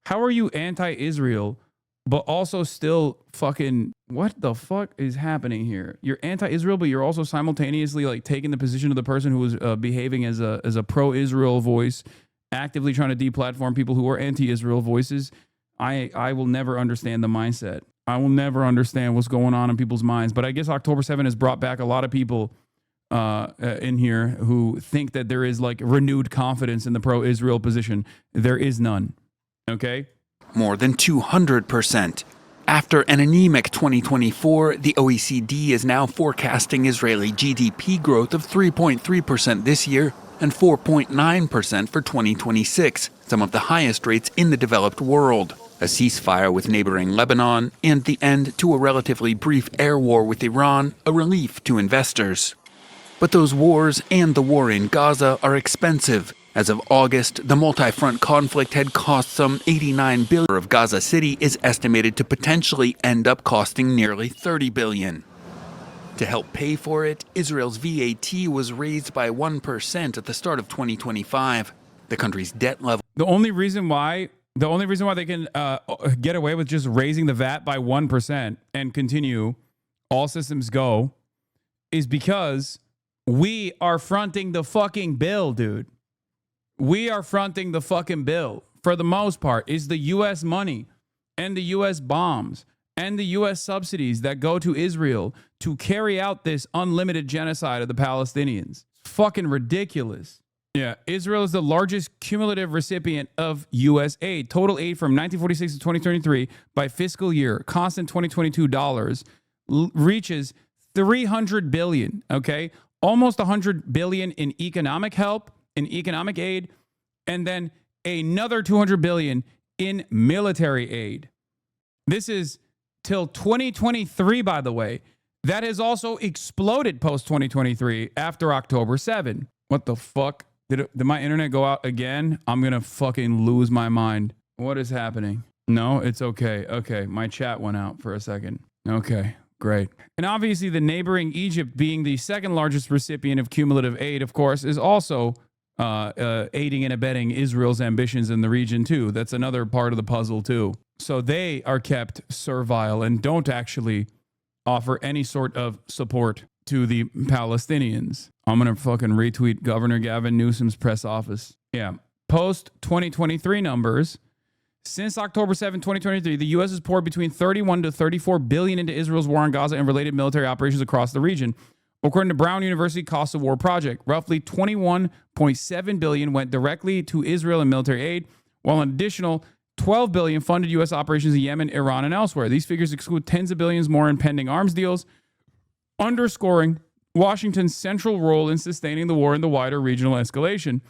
Speaker 1: How are you anti-Israel, but also still fucking... What the fuck is happening here? You're anti-Israel, but you're also simultaneously like taking the position of the person who was behaving as a pro-Israel voice, actively trying to deplatform people who are anti-Israel voices. I will never understand the mindset. I will never understand what's going on in people's minds. But I guess October 7 has brought back a lot of people in here who think that there is like renewed confidence in the pro-Israel position. There is none. Okay?
Speaker 15: More than 200%. After an anemic 2024, the OECD is now forecasting Israeli GDP growth of 3.3% this year and 4.9% for 2026, some of the highest rates in the developed world. A ceasefire with neighboring Lebanon and the end to a relatively brief air war with Iran, a relief to investors. But those wars and the war in Gaza are expensive. As of August, the multi-front conflict had cost some $89 billion. Of Gaza City is estimated to potentially end up costing nearly $30 billion. To help pay for it, Israel's VAT was raised by 1% at the start of 2025. The country's debt level.
Speaker 1: The only reason why they can get away with just raising the VAT by 1% and continue all systems go is because we are fronting the fucking bill, dude. We are fronting the fucking bill. For the most part, is the U.S. money and the U.S. bombs and the U.S. subsidies that go to Israel to carry out this unlimited genocide of the Palestinians. It's fucking ridiculous. Yeah, Israel is the largest cumulative recipient of U.S. aid. Total aid from 1946 to 2023 by fiscal year, constant 2022 dollars, reaches $300 billion, okay? Almost $100 billion in economic help, in economic aid, and then another $200 billion in military aid. This is till 2023, by the way. That has also exploded post 2023 after October 7. What the fuck? Did my internet go out again? I'm going to fucking lose my mind. What is happening? No, it's okay. Okay, my chat went out for a second. Okay, great. And obviously the neighboring Egypt, being the second largest recipient of cumulative aid, of course, is also aiding and abetting Israel's ambitions in the region too. That's another part of the puzzle too. So they are kept servile and don't actually offer any sort of support to the Palestinians. I'm going to fucking retweet Governor Gavin Newsom's press office. Yeah. Post 2023 numbers. Since October 7, 2023, the U.S. has poured between $31 to $34 billion into Israel's war on Gaza and related military operations across the region. According to Brown University Cost of War Project, roughly $21.7 billion went directly to Israel in military aid, while an additional $12 billion funded U.S. operations in Yemen, Iran, and elsewhere. These figures exclude tens of billions more in pending arms deals, underscoring Washington's central role in sustaining the war and the wider regional escalation.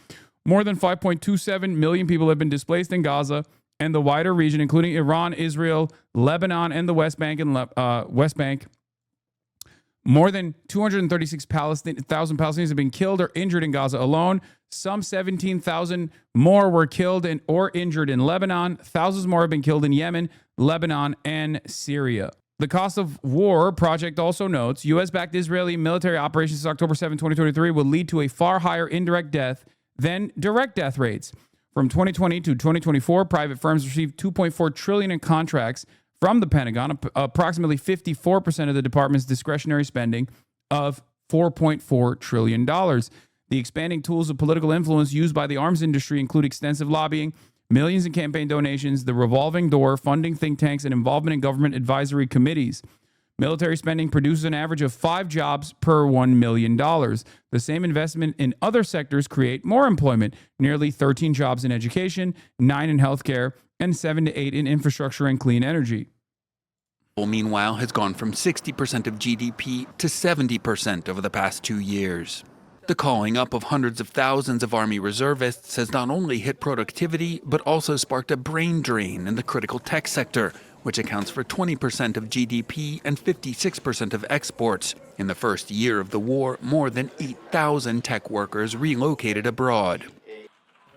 Speaker 1: More than 5.27 million people have been displaced in Gaza and the wider region, including Iran, Israel, Lebanon, and the West Bank West Bank. More than 236,000 Palestinians have been killed or injured in Gaza alone. Some 17,000 more were killed or injured in Lebanon. Thousands more have been killed in Yemen, Lebanon, and Syria. The Cost of War Project also notes U.S.-backed Israeli military operations since October 7, 2023 will lead to a far higher indirect death than direct death rates. From 2020 to 2024, private firms received $2.4 trillion in contracts from the Pentagon, approximately 54% of the department's discretionary spending of $4.4 trillion. The The expanding tools of political influence used by the arms industry include extensive lobbying, millions in campaign donations, the revolving door, funding think tanks, and involvement in government advisory committees. Military spending produces an average of 5 jobs per $1 million. The same investment in other sectors create more employment, nearly 13 jobs in education, 9 in healthcare, and 7 to 8 in infrastructure and clean energy.
Speaker 15: Meanwhile, has gone from 60% of GDP to 70% over the past 2 years. The calling up of hundreds of thousands of Army reservists has not only hit productivity, but also sparked a brain drain in the critical tech sector, which accounts for 20% of GDP and 56% of exports. In the first year of the war, more than 8,000 tech workers relocated abroad.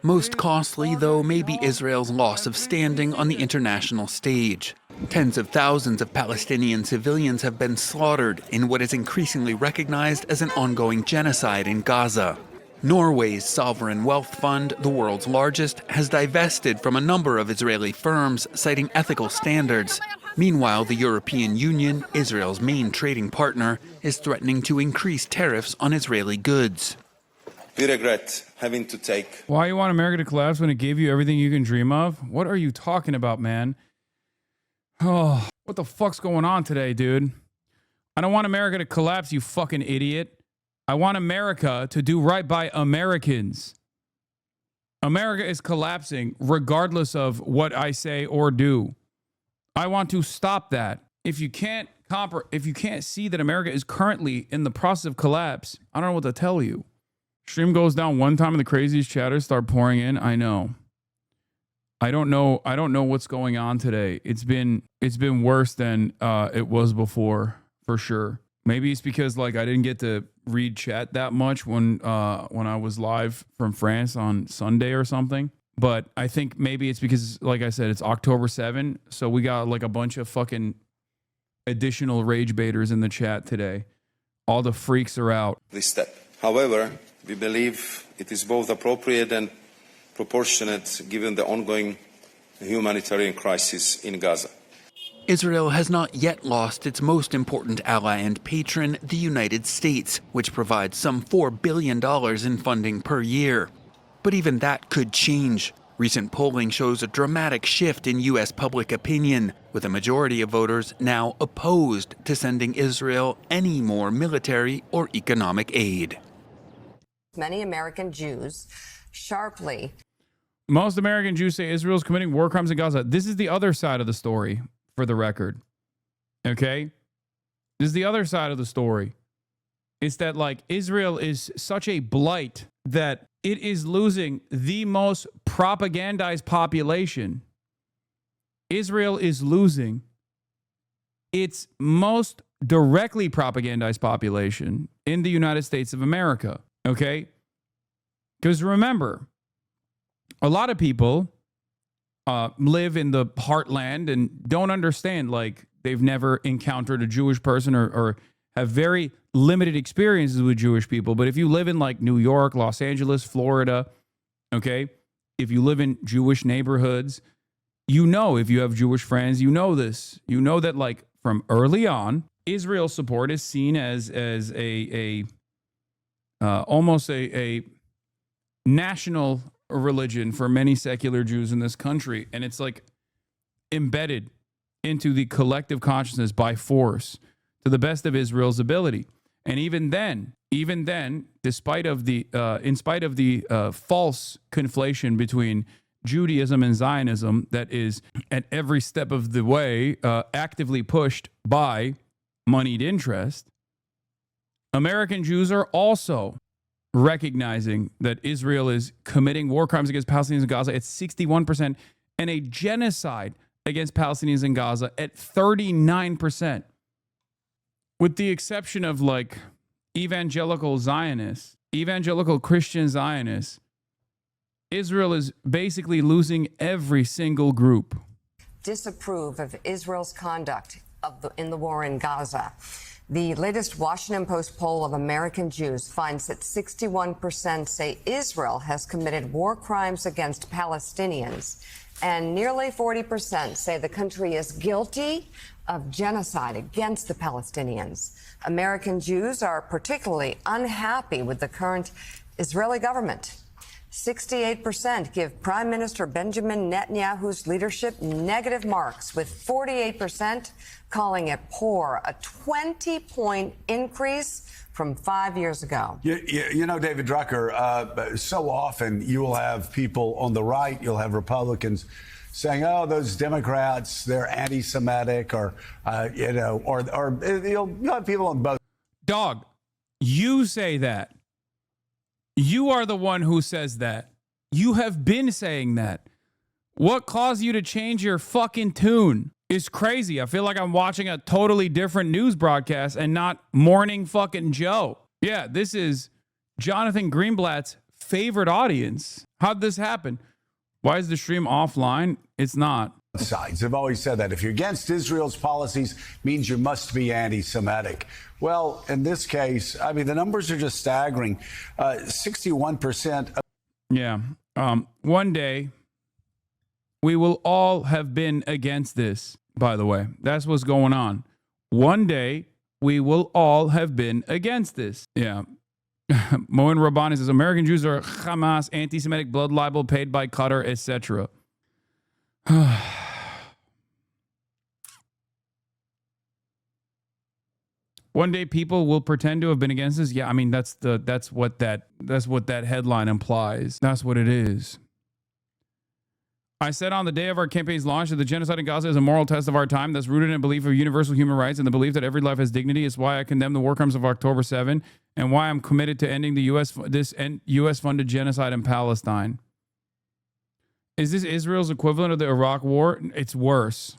Speaker 15: Most costly, though, may be Israel's loss of standing on the international stage. Tens of thousands of Palestinian civilians have been slaughtered in what is increasingly recognized as an ongoing genocide in Gaza. Norway's sovereign wealth fund, the world's largest, has divested from a number of Israeli firms, citing ethical standards. Meanwhile, the European Union, Israel's main trading partner, is threatening to increase tariffs on Israeli goods.
Speaker 18: We regret having to take...
Speaker 1: Why you want America to collapse when it gave you everything you can dream of? What are you talking about, man? Oh, what the fuck's going on today, dude? I don't want America to collapse, you fucking idiot. I want America to do right by Americans. America is collapsing regardless of what I say or do. I want to stop that. If you can't see that America is currently in the process of collapse, I don't know what to tell you. Stream goes down one time and the craziest chatters start pouring in. I know. I don't know what's going on today. It's been worse than it was before, for sure. Maybe it's because like I didn't get to read chat that much when I was live from France on Sunday or something. But I think maybe it's because, like I said, it's October 7, so we got like a bunch of fucking additional rage baiters in the chat today. All the freaks are out.
Speaker 18: This step. However, we believe it is both appropriate and proportionate given the ongoing humanitarian crisis in Gaza.
Speaker 15: Israel has not yet lost its most important ally and patron, the United States, which provides some $4 billion in funding per year. But even that could change. Recent polling shows a dramatic shift in U.S. public opinion, with a majority of voters now opposed to sending Israel any more military or economic aid.
Speaker 19: Many American Jews sharply...
Speaker 1: Most American Jews say Israel is committing war crimes in Gaza. This is the other side of the story, for the record. Okay? This is the other side of the story. It's that, like, Israel is such a blight that it is losing the most propagandized population. Israel is losing its most directly propagandized population in the United States of America. Okay? Because remember, a lot of people live in the heartland and don't understand, like, they've never encountered a Jewish person or have very limited experiences with Jewish people. But if you live in like New York, Los Angeles, Florida, okay, if you live in Jewish neighborhoods, you know, if you have Jewish friends, you know this. You know that, like, from early on, Israel support is seen as almost a national religion for many secular Jews in this country. And it's like embedded into the collective consciousness by force to the best of Israel's ability. And even then, in spite of the false conflation between Judaism and Zionism that is at every step of the way actively pushed by moneyed interest, American Jews are also recognizing that Israel is committing war crimes against Palestinians in Gaza at 61% and a genocide against Palestinians in Gaza at 39%. With the exception of like evangelical Zionists, evangelical Christian Zionists, Israel is basically losing every single group.
Speaker 19: Disapprove of Israel's conduct in the war in Gaza. The latest Washington Post poll of American Jews finds that 61% say Israel has committed war crimes against Palestinians, and nearly 40% say the country is guilty of genocide against the Palestinians. American Jews are particularly unhappy with the current Israeli government. 68% give Prime Minister Benjamin Netanyahu's leadership negative marks, with 48% calling it poor, a 20-point increase from 5 years ago.
Speaker 20: You know, David Drucker, so often you will have people on the right, you'll have Republicans saying, oh, those Democrats, they're anti-Semitic, or you'll have people on both.
Speaker 1: Dog, you say that. You are the one who says that. You have been saying that. What caused you to change your fucking tune is crazy. I feel like I'm watching a totally different news broadcast and not Morning fucking Joe. Yeah, this is Jonathan Greenblatt's favorite audience. How'd this happen? Why is the stream offline? It's not.
Speaker 20: Sides have always said that if you're against Israel's policies, means you must be anti-Semitic. Well, in this case, I mean, the numbers are just staggering. 61%.
Speaker 1: Yeah. One day, we will all have been against this, by the way. That's what's going on. One day, we will all have been against this. Yeah. Moen Rabbani says, American Jews are Hamas, anti-Semitic blood libel paid by Qatar, etc. One day people will pretend to have been against this. Yeah, I mean that's what that headline implies. That's what it is. I said on the day of our campaign's launch that the genocide in Gaza is a moral test of our time that's rooted in a belief of universal human rights and the belief that every life has dignity. It's why I condemn the war crimes of October 7 and why I'm committed to ending the U.S.-funded genocide in Palestine. Is this Israel's equivalent of the Iraq War? It's worse.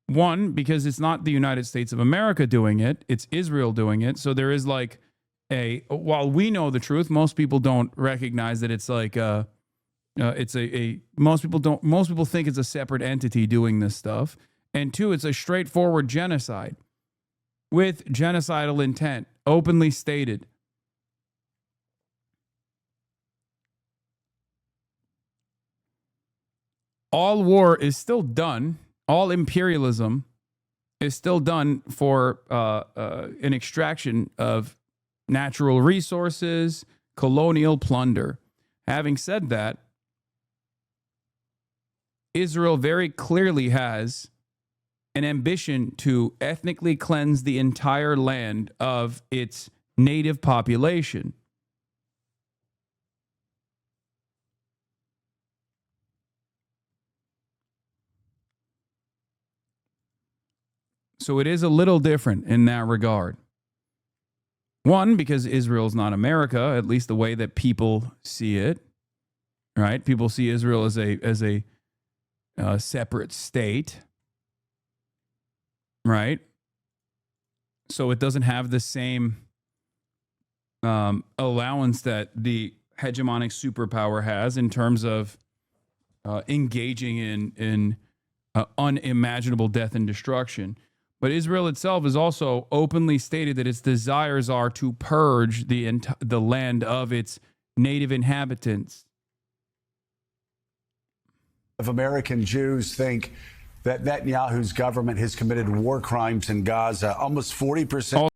Speaker 1: One, because it's not the United States of America doing it, it's Israel doing it. So there is like while we know the truth, most people don't recognize that it's like most people think it's a separate entity doing this stuff. And two, it's a straightforward genocide with genocidal intent, openly stated. All war is still done. All imperialism is still done for an extraction of natural resources, colonial plunder. Having said that, Israel very clearly has an ambition to ethnically cleanse the entire land of its native population. So it is a little different in that regard. One, because Israel's not America, at least the way that people see it, right? People see Israel as a separate state, right? So it doesn't have the same allowance that the hegemonic superpower has in terms of engaging in unimaginable death and destruction. But Israel itself has also openly stated that its desires are to purge the land of its native inhabitants.
Speaker 20: If American Jews think that Netanyahu's government has committed war crimes in Gaza, almost 40%.